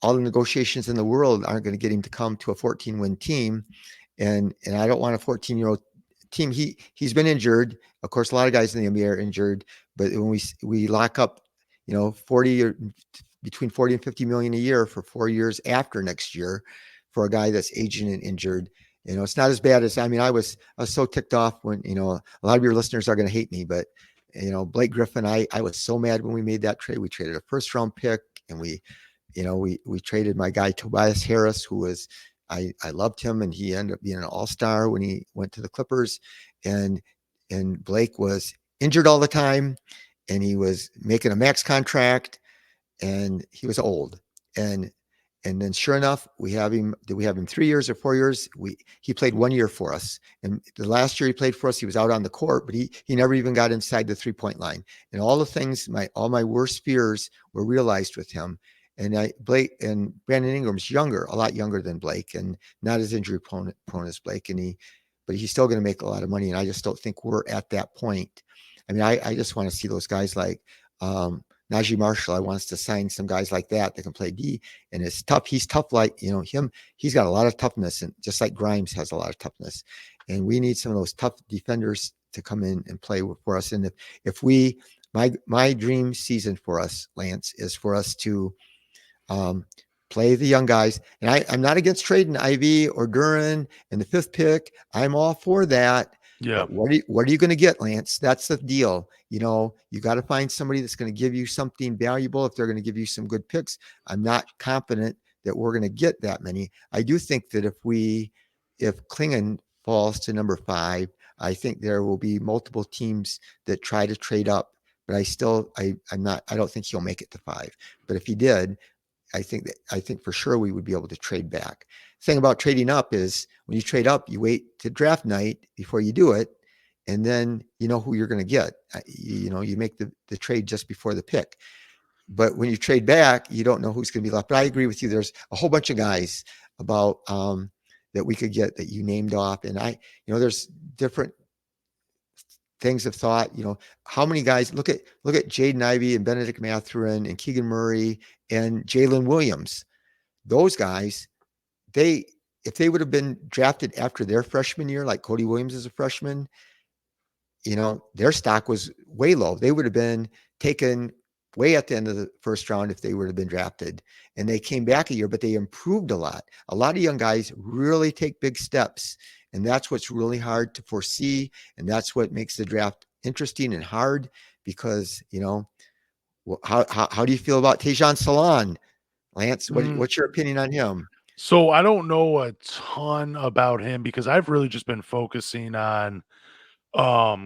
all the negotiations in the world aren't going to get him to come to a 14-win team. And I don't want a 14-year-old team. He's been injured. Of course, a lot of guys in the NBA are injured, but when we lock up, 40 or between 40 and 50 million a year for 4 years after next year for a guy that's aging and injured. It's not as bad as, I was so ticked off when, a lot of your listeners are going to hate me, but Blake Griffin, I was so mad when we made that trade. We traded a first round pick, and we traded my guy Tobias Harris, who was, I loved him, and he ended up being an all-star when he went to the Clippers. And Blake was injured all the time, and he was making a max contract, and he was old. And then sure enough, we have him. Did we have him 3 years or 4 years? He played 1 year for us. And the last year he played for us, he was out on the court, but he never even got inside the 3-point line. And all the things, all my worst fears were realized with him. And Blake and Brandon Ingram's younger, a lot younger than Blake, and not as injury prone as Blake. But he's still going to make a lot of money. And I just don't think we're at that point. I just want to see those guys like Najee Marshall. I want us to sign some guys like that can play D, and it's tough. He's tough, like him. He's got a lot of toughness, and just like Grimes has a lot of toughness. And we need some of those tough defenders to come in and play for us. And if we, my dream season for us, Lance, is for us to play the young guys. And I'm not against trading Ivy or Duran and the 5th pick. I'm all for that. Yeah. But what are you going to get, Lance? That's the deal. You got to find somebody that's going to give you something valuable. If they're going to give you some good picks, I'm not confident that we're going to get that many. I do think that if Klingon falls to number 5, I think there will be multiple teams that try to trade up. But I don't think he'll make it to 5. But if he did, I think for sure we would be able to trade back. The thing about trading up is when you trade up, you wait to draft night before you do it. And then you know who you're going to get. You make the trade just before the pick. But when you trade back, you don't know who's going to be left. But I agree with you. There's a whole bunch of guys about that we could get that you named off. And there's different things of thought. How many guys, look at Jaden Ivey and Benedict Mathurin and Keegan Murray and Jalen Williams. Those guys, if they would have been drafted after their freshman year, like Cody Williams is a freshman, their stock was way low. They would have been taken way at the end of the first round if they would have been drafted. And they came back a year, but they improved a lot. A lot of young guys really take big steps. And that's what's really hard to foresee. And that's what makes the draft interesting and hard because, how do you feel about Trajan Langdon, Lance? What's your opinion on him? So I don't know a ton about him because I've really just been focusing on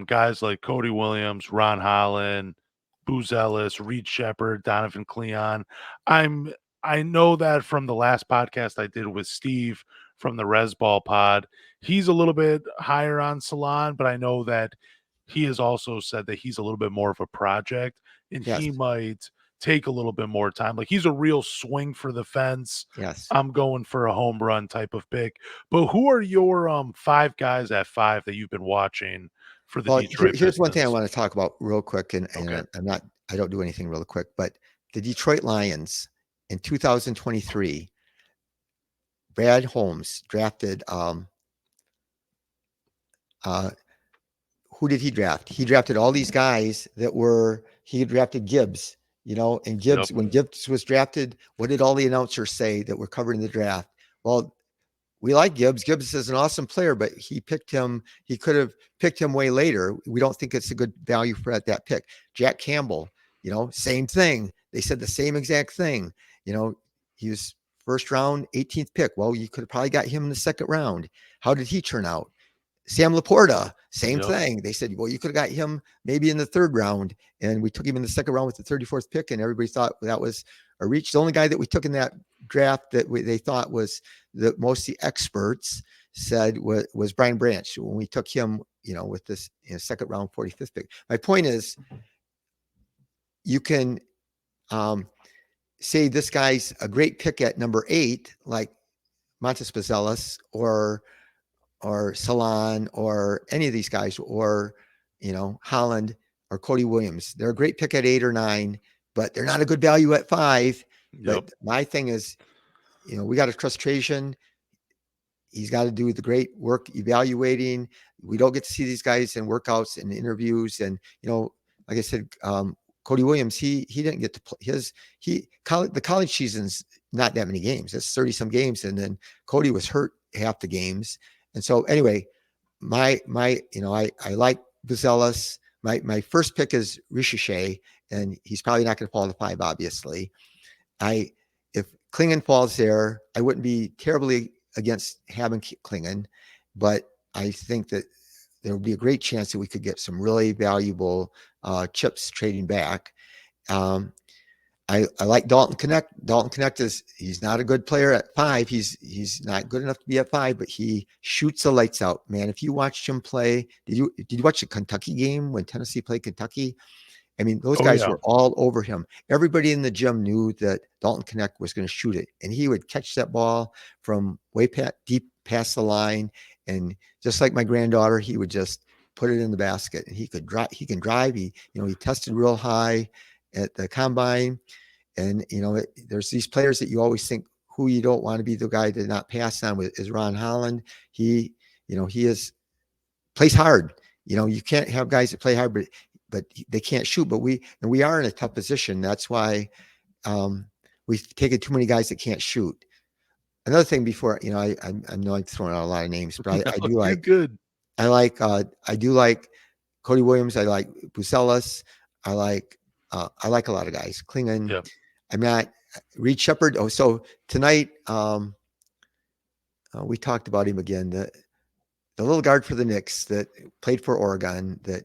guys like Cody Williams, Ron Holland, Booz Ellis, Reed Shepard, Donovan Cleon. I know that from the last podcast I did with Steve from the Resball pod, he's a little bit higher on Salon, but I know that he has also said that he's a little bit more of a project and Yes. he might take a little bit more time. Like he's a real swing for the fence. Yes. I'm going for a home run type of pick. But who are your 5 guys at 5 that you've been watching for the Detroit here's Pistons? one thing I want to talk about real quick, and Okay. I don't do anything real quick, but the Detroit Lions in 2023, Brad Holmes drafted who did he draft? He drafted all these guys he drafted Gibbs, and Gibbs, when Gibbs was drafted, what did all the announcers say that were covering the draft? Well, we like Gibbs. Gibbs is an awesome player, but he could have picked him way later. We don't think it's a good value for that pick. Jack Campbell, same thing. They said the same exact thing. He was first round, 18th pick. Well, you could have probably got him in the second round. How did he turn out? Sam Laporta, same thing. They said, well, you could have got him maybe in the 3rd round, and we took him in the 2nd round with the 34th pick, and everybody thought that was a reach. The only guy that we took in that draft that they thought was the most the experts said was Brian Branch when we took him, with this 2nd round 45th pick. My point is, you can say this guy's a great pick at number 8, like Montes Pizzellis or Salon or any of these guys, or, Holland or Cody Williams. They're a great pick at 8 or 9, but they're not a good value at 5. Yep. But my thing is, we got to trust Trajan. He's got to do the great work evaluating. We don't get to see these guys in workouts and interviews. And, like I said, Cody Williams, he didn't get to play the college season's not that many games. It's 30 some games. And then Cody was hurt half the games. And so anyway, I like Buzelis. My first pick is Ricochet, and he's probably not going to fall to 5, obviously. If Klingon falls there, I wouldn't be terribly against having Klingon, but I think that there would be a great chance that we could get some really valuable chips trading back. I like Dalton Connect. Dalton Connect he's not a good player at 5. He's not good enough to be at 5, but he shoots the lights out, man. If you watched him play, did you watch the Kentucky game when Tennessee played Kentucky? I mean, those guys were all over him. Everybody in the gym knew that Dalton Connect was going to shoot it, and he would catch that ball from way deep past the line, and just like my granddaughter, he would just put it in the basket. And he can drive. He tested real high at the combine, and there's these players that you always think who you don't want to be the guy to not pass on with is Ron Holland. He plays hard. You can't have guys that play hard, but they can't shoot. But we are in a tough position. That's why we've taken too many guys that can't shoot. Another thing before, I know I'm throwing out a lot of names, but I do like good. I do like Cody Williams. I like Buzelis. I like a lot of guys. Klingon. Yep. I'm not Reed Shepherd. Oh, so tonight we talked about him again. The little guard for the Knicks that played for Oregon. That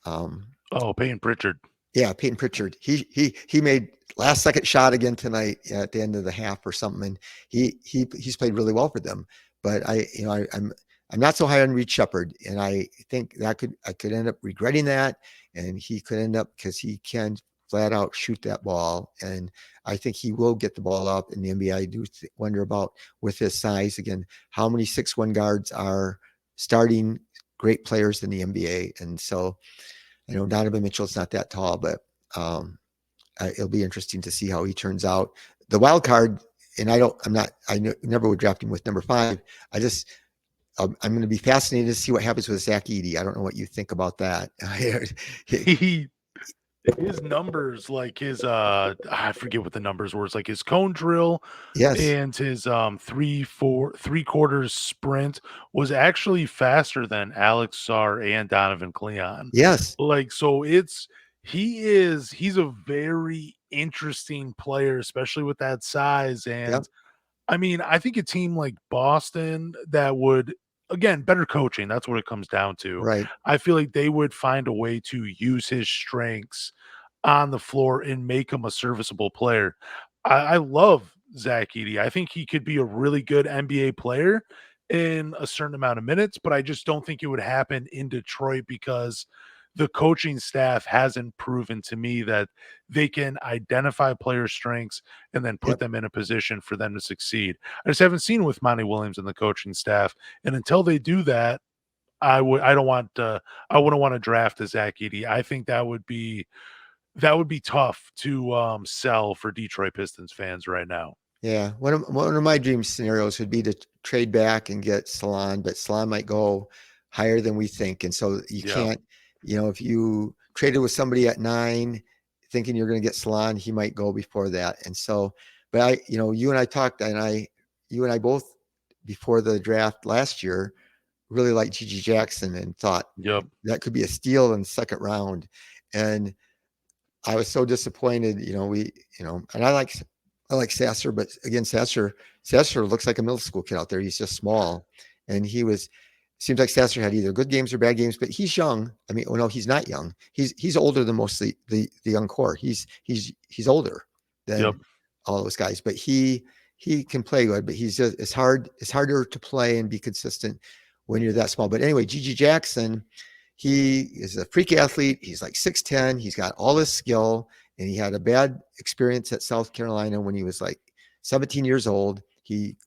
Peyton Pritchard. Yeah, Peyton Pritchard. He made last second shot again tonight at the end of the half or something, and he's played really well for them. But I'm not so high on Reed Shepherd, and I think that I could end up regretting that, and he could end up because he can flat out shoot that ball, and I think he will get the ball up in the NBA. I do wonder about with his size again, how many 6'1" guards are starting great players in the NBA, and so. I know Donovan Mitchell's not that tall, but it'll be interesting to see how he turns out. The wild card, and I never would draft him with number 5. I'm going to be fascinated to see what happens with Zach Edey. I don't know what you think about that. His numbers, like his I forget what the numbers were. It's like his cone drill, yes, and his 3/4 sprint was actually faster than Alex Sarr and Donovan Cleon. yes, Like, so he's a very interesting player, especially with that size. And yep. I mean, I think a team like Boston that would, again, better coaching, that's what it comes down to. Right. I feel like they would find a way to use his strengths on the floor and make him a serviceable player. I love Zach Edey. I think he could be a really good NBA player in a certain amount of minutes, but I just don't think it would happen in Detroit because the coaching staff hasn't proven to me that they can identify player strengths and then put them in a position for them to succeed. I just haven't seen it with Monty Williams and the coaching staff. And until they do that, I wouldn't want to draft a Zach Edey. I think that would be tough to sell for Detroit Pistons fans right now. Yeah. One of my dream scenarios would be to trade back and get Salon, but Salon might go higher than we think. And so you can't, if you traded with somebody at 9, thinking you're going to get Salon, he might go before that. And so, but you and I talked, and you and I both before the draft last year really liked Gigi Jackson and thought that could be a steal in the second round. And I was so disappointed, and I like Sasser, but again, Sasser looks like a middle school kid out there. He's just small, and seems like Sasser had either good games or bad games, but he's young. I mean, no, he's not young. He's older than most of the young core. He's older than all those guys, but he can play good, but he's just, it's harder to play and be consistent when you're that small. But anyway, Gigi Jackson, he is a freak athlete. He's like 6'10". He's got all this skill, and he had a bad experience at South Carolina when he was like 17 years old. He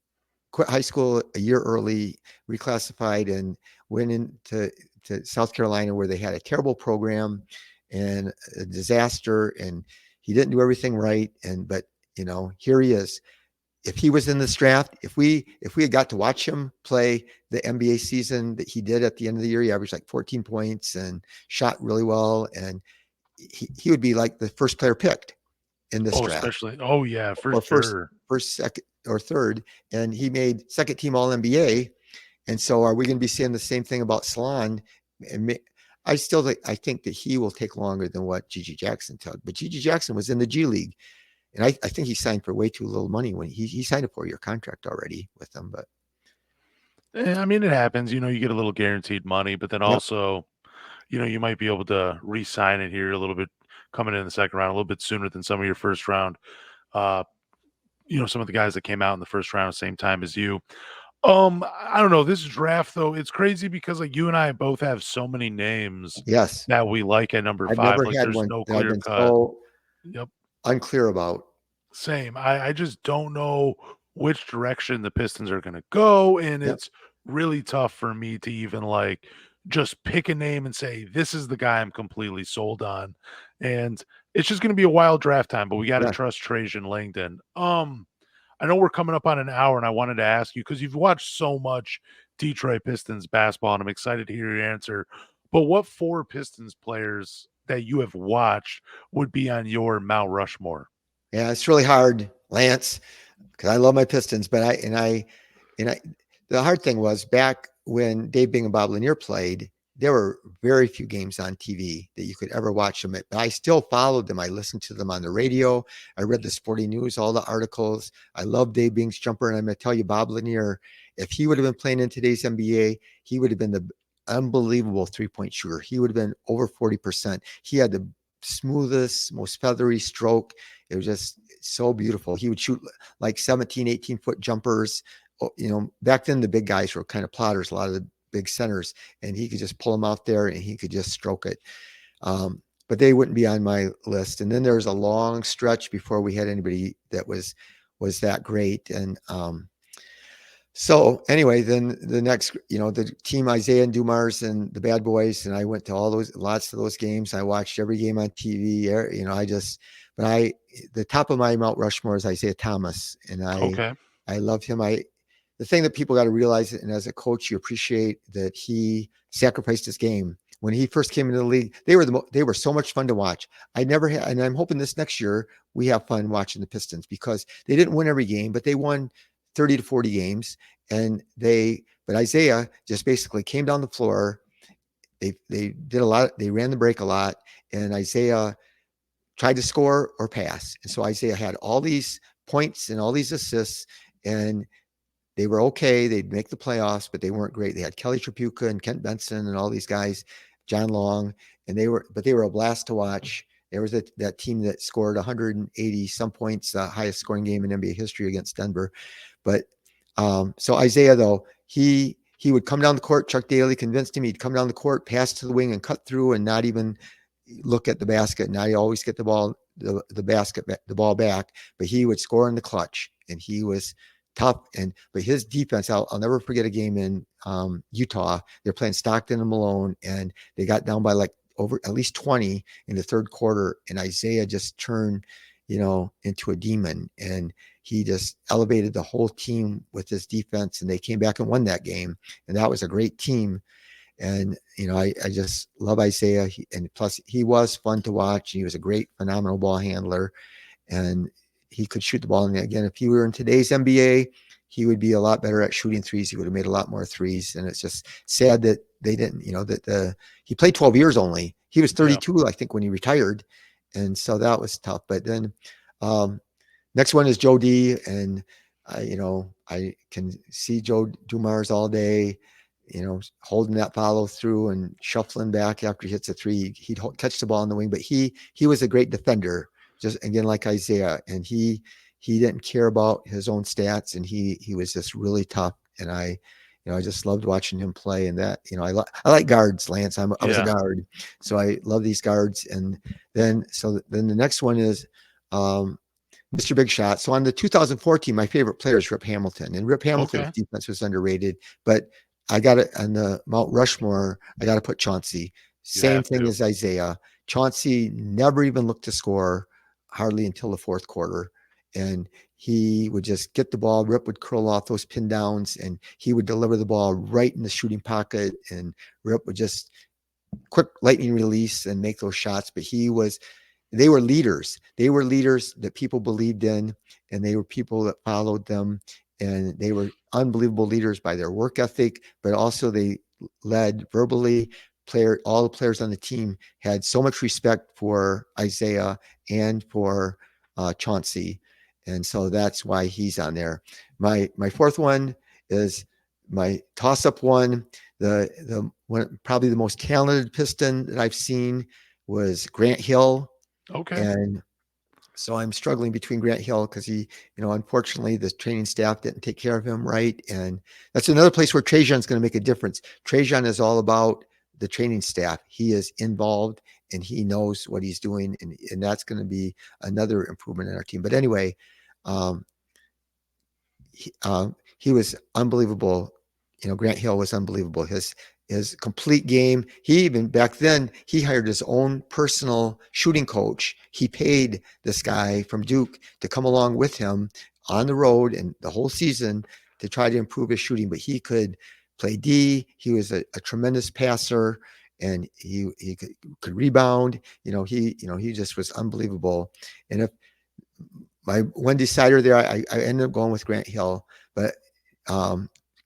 quit high school a year early, reclassified, and went into South Carolina where they had a terrible program and a disaster, and he didn't do everything right. But here he is. If he was in this draft, if we had got to watch him play the NBA season that he did at the end of the year, he averaged like 14 points and shot really well. And he would be like the first player picked in this Oh, draft, especially. Oh, yeah, for or sure. first, second, or third, and he made second team All NBA. And so, are we going to be saying the same thing about Salon? And I think that he will take longer than what Gigi Jackson took. But Gigi Jackson was in the G League, and I think he signed for way too little money when he signed a 4-year contract already with them. But I mean, it happens. You get a little guaranteed money, but then yep, also, you might be able to re-sign it here a little bit coming in the second round, a little bit sooner than some of your first round. Uh, some of the guys that came out in the first round at the same time as you. I don't know. This draft though, it's crazy because like you and I both have so many names yes, that we like at number I've 5. never Like had there's one no that I've clear been cut. so Yep. unclear about. Same. I just don't know which direction the Pistons are going to go. And Yep, it's really tough for me to even like just pick a name and say, this is the guy I'm completely sold on. And it's just going to be a wild draft time, but we got to yeah, trust Trajan Langdon. I know we're coming up on an hour and I wanted to ask you because you've watched so much Detroit Pistons basketball and I'm excited to hear your answer. But what 4 Pistons players that you have watched would be on your Mount Rushmore? yeah. It's really hard, Lance, because I love my Pistons, but the hard thing was back when Dave Bing and Bob Lanier played, there were very few games on TV that you could ever watch them. But I still followed them. I listened to them on the radio. I read the sporting news, all the articles. I love Dave Bing's jumper. And I'm going to tell you, Bob Lanier, if he would have been playing in today's NBA, he would have been the unbelievable 3-point shooter. He would have been over 40%. He had the smoothest, most feathery stroke. It was just so beautiful. He would shoot like 17, 18-foot jumpers. Back then the big guys were kind of plotters, a lot of the big centers, and he could just pull them out there and he could just stroke it. But they wouldn't be on my list. And then there was a long stretch before we had anybody that was that great. And so anyway, then the next, the team Isaiah and Dumars and the Bad Boys, and I went to lots of those games. I watched every game on TV. The top of my Mount Rushmore is Isaiah Thomas, and Okay. I love him. The thing that people got to realize, and as a coach, you appreciate that he sacrificed his game. When he first came into the league, they were so much fun to watch. I never had, and I'm hoping this next year we have fun watching the Pistons because they didn't win every game, but they won 30 to 40 games. But Isaiah just basically came down the floor. They did a lot. They ran the break a lot, and Isaiah tried to score or pass. And so Isaiah had all these points and all these assists, and they were okay. They'd make the playoffs, but they weren't great. They had Kelly Tripucka and Kent Benson and all these guys, John Long, and they were a blast to watch. There was that team that scored 180 some points, the highest scoring game in NBA history against Denver. But so Isaiah, though, he would come down the court. Chuck Daly convinced him he'd come down the court, pass to the wing, and cut through, and not even look at the basket. Now you always get the ball back, but he would score in the clutch, and he was tough. But his defense, I'll never forget a game in Utah. They're playing Stockton and Malone, and they got down by like over at least 20 in the third quarter, and Isaiah just turned, into a demon, and he just elevated the whole team with his defense, and they came back and won that game, and that was a great team. And I just love Isaiah, and plus he was fun to watch. He was a great, phenomenal ball handler, and he could shoot the ball. And again, if he were in today's NBA, he would be a lot better at shooting threes. He would have made a lot more threes. And it's just sad that they didn't. He played 12 years only. He was 32, yeah. I think, when he retired, and so that was tough. But then next one is Joe D, and I can see Joe Dumars all day, holding that follow through and shuffling back after he hits a three. He'd catch the ball in the wing, but he was a great defender, just again like Isaiah, and he didn't care about his own stats, and he was just really tough. And I just loved watching him play. And that, I like guards, Lance. I was a guard, so I love these guards. And then the next one is Mr. Big Shot. So on the 2014, my favorite player is Rip Hamilton, and Rip Hamilton's defense was underrated, but I got it on the Mount Rushmore. I got to put Chauncey. Same thing as Isaiah. Chauncey never even looked to score hardly until the fourth quarter. And he would just get the ball. Rip would curl off those pin downs, and he would deliver the ball right in the shooting pocket. And Rip would just quick lightning release and make those shots, but they were leaders. They were leaders that people believed in, and they were people that followed them, and they were unbelievable leaders by their work ethic, but also they led verbally. All the players on the team had so much respect for Isaiah and for Chauncey, and so that's why he's on there. My fourth one is my toss-up one. The one, probably the most talented Piston that I've seen was Grant Hill. Okay. And so I'm struggling between Grant Hill because unfortunately, the training staff didn't take care of him right. And that's another place where Trajan's going to make a difference. Trajan is all about the training staff. He is involved and he knows what he's doing. And that's going to be another improvement in our team. But anyway, um, he was unbelievable. Grant Hill was unbelievable. His complete game. He even back then he hired his own personal shooting coach. He paid this guy from Duke to come along with him on the road and the whole season to try to improve his shooting. But he could play D. He was a tremendous passer, and he could rebound. He just was unbelievable. And if my one decider there, I ended up going with Grant Hill, but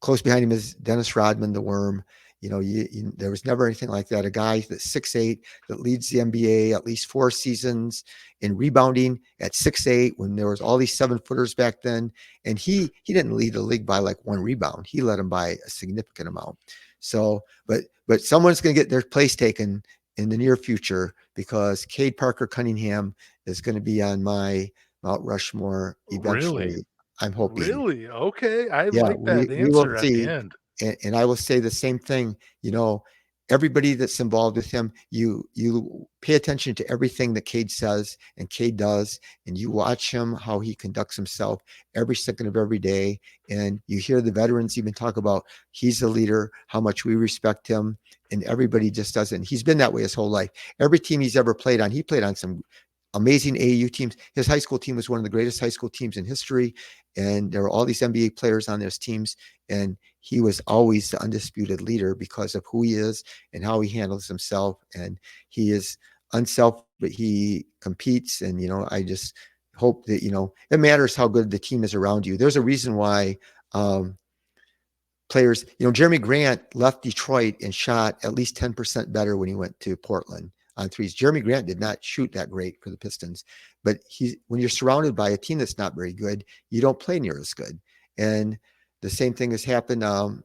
close behind him is Dennis Rodman, the Worm. There was never anything like that. A guy that's 6'8", that leads the NBA at least 4 seasons in rebounding at 6'8", when there was all these 7-footers back then. And he didn't lead the league by like 1 rebound. He led them by a significant amount. So, but someone's going to get their place taken in the near future, because Cade Parker Cunningham is going to be on my Mount Rushmore eventually. Really? I'm hoping. Really? Okay. I Yeah, like that we will answer at the see. end. And I will say the same thing. Everybody that's involved with him, you pay attention to everything that Cade says and Cade does, and you watch him, how he conducts himself every second of every day. And you hear the veterans even talk about he's a leader, how much we respect him, and everybody just does it. And he's been that way his whole life. Every team he's ever played on, he played on some amazing AAU teams. His high school team was one of the greatest high school teams in history. And there were all these NBA players on those teams. And he was always the undisputed leader because of who he is and how he handles himself. And he is unselfish, but he competes. And, I just hope that, it matters how good the team is around you. There's a reason why players, Jeremy Grant left Detroit and shot at least 10% better when he went to Portland on threes. Jeremy Grant did not shoot that great for the Pistons, but when you're surrounded by a team that's not very good, you don't play near as good. And the same thing has happened. Kelly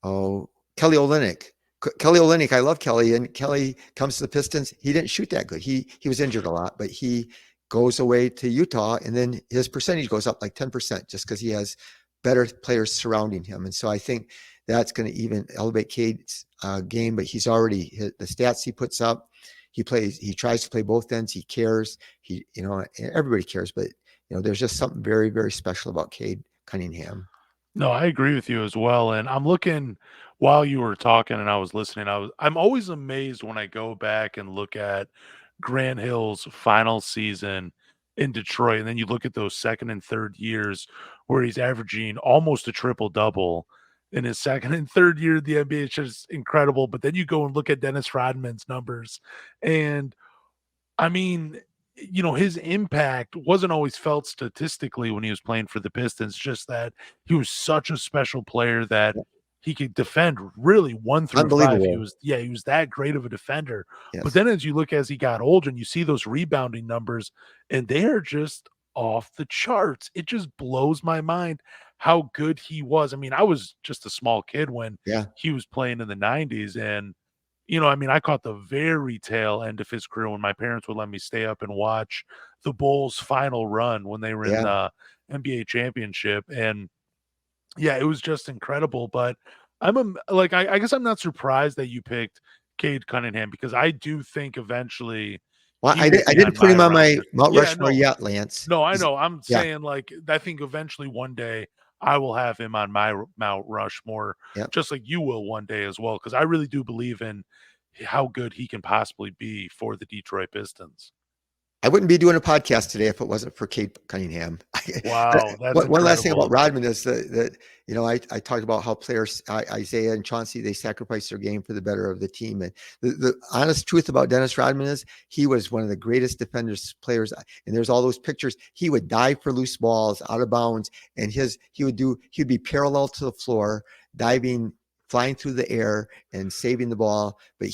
Olynyk. I love Kelly, and Kelly comes to the Pistons. He didn't shoot that good. He was injured a lot, but he goes away to Utah, and then his percentage goes up like 10% just because he has better players surrounding him. And so I think that's going to even elevate Cade's game, but he's already hit the stats he puts up. He tries to play both ends. He cares. Everybody cares, but there's just something very, very special about Cade Cunningham. No, I agree with you as well. And I'm looking while you were talking and I was listening, I'm always amazed when I go back and look at Grant Hill's final season in Detroit. And then you look at those second and third years where he's averaging almost a triple double in his second and third year in the NBA. It's just incredible. But then you go and look at Dennis Rodman's numbers. And I mean, his impact wasn't always felt statistically when he was playing for the Pistons, just that he was such a special player that he could defend really 1 through 5. He was that great of a defender. Yes. But then as he got older and you see those rebounding numbers, and they are just off the charts. It just blows my mind how good he was. I mean, I was just a small kid when he was playing in the 90s, and I caught the very tail end of his career when my parents would let me stay up and watch the Bulls' final run when they were in the NBA championship. And it was just incredible. But I guess I'm not surprised that you picked Cade Cunningham, because I do think eventually. Well, I didn't put him on my Mount Rushmore yet, Lance. No, I know. I'm saying, I think eventually one day I will have him on my Mount Rushmore, just like you will one day as well, because I really do believe in how good he can possibly be for the Detroit Pistons. I wouldn't be doing a podcast today if it wasn't for Cade Cunningham. Wow, that's One last thing about incredible. Rodman is that I talked about how players Isaiah and Chauncey, they sacrificed their game for the better of the team. And the honest truth about Dennis Rodman is he was one of the greatest defenders players. And there's all those pictures. He would dive for loose balls out of bounds, and he'd be parallel to the floor, diving, flying through the air, and saving the ball. But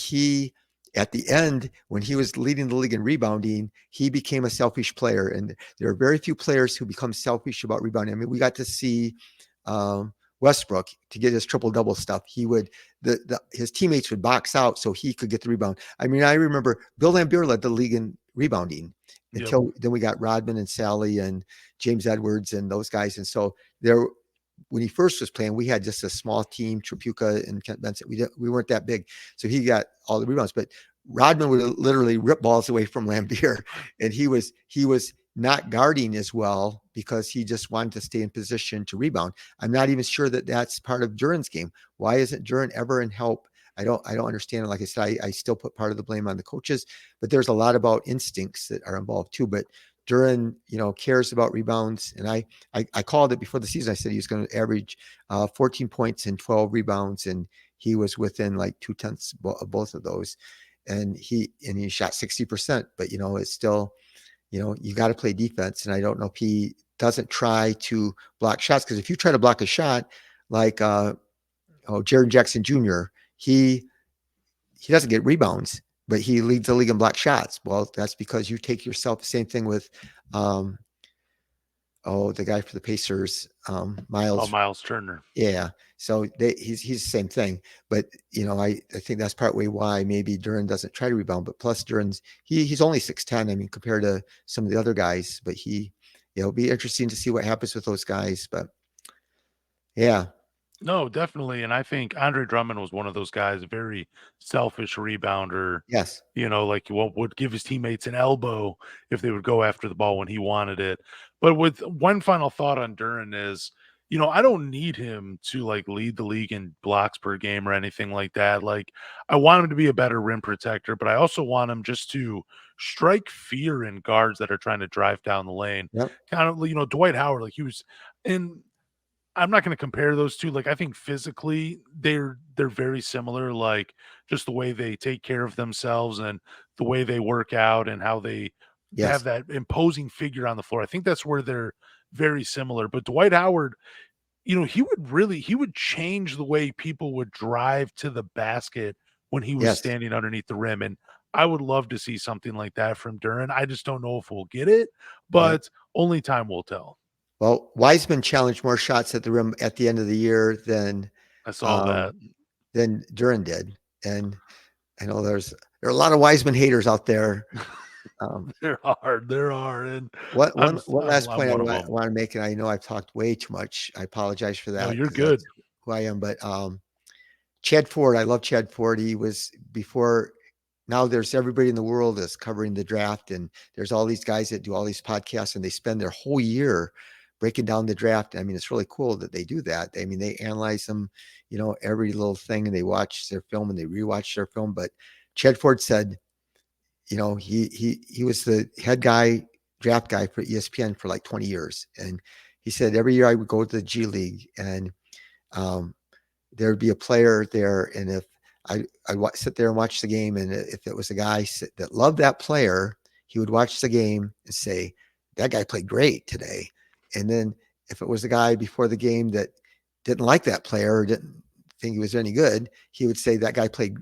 at the end, when he was leading the league in rebounding, he became a selfish player. And there are very few players who become selfish about rebounding. I mean, we got to see Westbrook to get his triple-double stuff. He would his teammates would box out so he could get the rebound. I mean, I remember Bill Laimbeer led the league in rebounding Yep. until then we got Rodman and Sally and James Edwards and those guys. And so when he first was playing, we had just a small team, Tripucka and Kent Benson. We weren't that big. So he got all the rebounds, but Rodman would literally rip balls away from Laimbeer, and he was not guarding as well because he just wanted to stay in position to rebound. I'm not even sure that that's part of Duran's game. Why isn't Duran ever in help? I don't understand it. Like I said, I still put part of the blame on the coaches, but there's a lot about instincts that are involved too. But Duran, cares about rebounds. And I called it before the season. I said he was going to average 14 points and 12 rebounds. And he was within like 2/10 of both of those. And he shot 60%, but it's still, you got to play defense. And I don't know if he doesn't try to block shots. Cause if you try to block a shot, like, Jaren Jackson Jr., he doesn't get rebounds, but he leads the league in block shots. Well, that's because you take yourself. Same thing with, the guy for the Pacers, Miles Turner. Yeah. So he's the same thing, but I think that's partway why maybe Duran doesn't try to rebound, but plus Duran's he's only 6'10". I mean, compared to some of the other guys, but it'll be interesting to see what happens with those guys, but yeah. No, definitely. And I think Andre Drummond was one of those guys, a very selfish rebounder, Yes. like would give his teammates an elbow if they would go after the ball when he wanted it. But with one final thought on Duran is, I don't need him to like lead the league in blocks per game or anything like that. Like I want him to be a better rim protector, but I also want him just to strike fear in guards that are trying to drive down the lane. Yep. Kind of, Dwight Howard, like he was in I'm not going to compare those two. Like I think physically they're very similar, like just the way they take care of themselves and the way they work out and how they have Yes. that imposing figure on the floor. I think that's where they're very similar. But Dwight Howard, he would change the way people would drive to the basket when he was Yes. standing underneath the rim. And I would love to see something like that from Duran. I just don't know if we'll get it, Yep. but only time will tell. Well, Wiseman challenged more shots at the rim at the end of the year than I saw that. Duran did. And I know there are a lot of Wiseman haters out there. There are, and One last I'm point I one of them. want to make, and I know I've talked way too much. I apologize for that. No, you're 'cause good. that's who I am. But Chad Ford, I love Chad Ford. He was before. Now there's everybody in the world is covering the draft, and there's all these guys that do all these podcasts, and they spend their whole year breaking down the draft. I mean, it's really cool that they do that. I mean, they analyze them, every little thing, and they watch their film and they rewatch their film. But Chad Ford said, he was the head guy, draft guy for ESPN for like 20 years. And he said, every year I would go to the G League and there'd be a player there. And if I'd sit there and watch the game, and if it was a guy that loved that player, he would watch the game and say, that guy played great today. And then if it was a guy before the game that didn't like that player or didn't think he was any good, he would say that guy played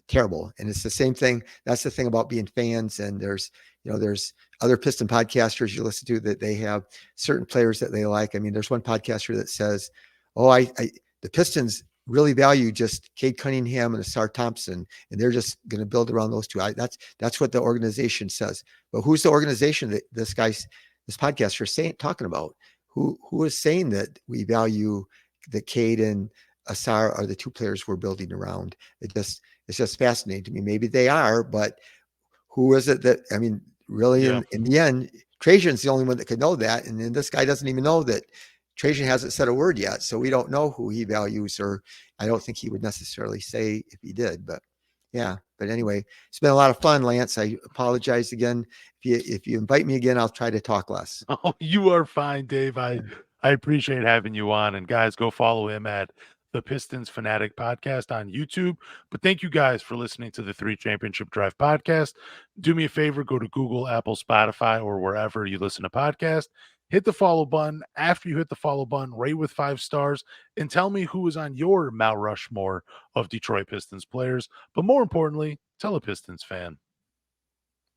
terrible. And it's the same thing. That's the thing about being fans. And there's other Piston podcasters you listen to that they have certain players that they like. I mean, there's one podcaster that says, the Pistons really value just Cade Cunningham and Asar Thompson, and they're just going to build around those two. That's what the organization says. But who's the organization that this podcaster is talking about? Who is saying that we value that Cade and Asar are the two players we're building around? It's just fascinating to me. Maybe they are, but who is it that, I mean, really in the end, Trajan's the only one that could know that. And then this guy doesn't even know that Trajan hasn't said a word yet. So we don't know who he values, or I don't think he would necessarily say if he did, but Yeah. But anyway, it's been a lot of fun, Lance. I apologize again. If you invite me again, I'll try to talk less. Oh, you are fine, Dave. I appreciate having you on. And guys, go follow him at the Pistons Fanatic podcast on YouTube. But thank you guys for listening to the 3 Championship Drive podcast. Do me a favor, go to Google, Apple, Spotify, or wherever you listen to podcasts. Hit the follow button. After you hit the follow button, rate with 5 stars and tell me who is on your Mount Rushmore of Detroit Pistons players. But more importantly, tell a Pistons fan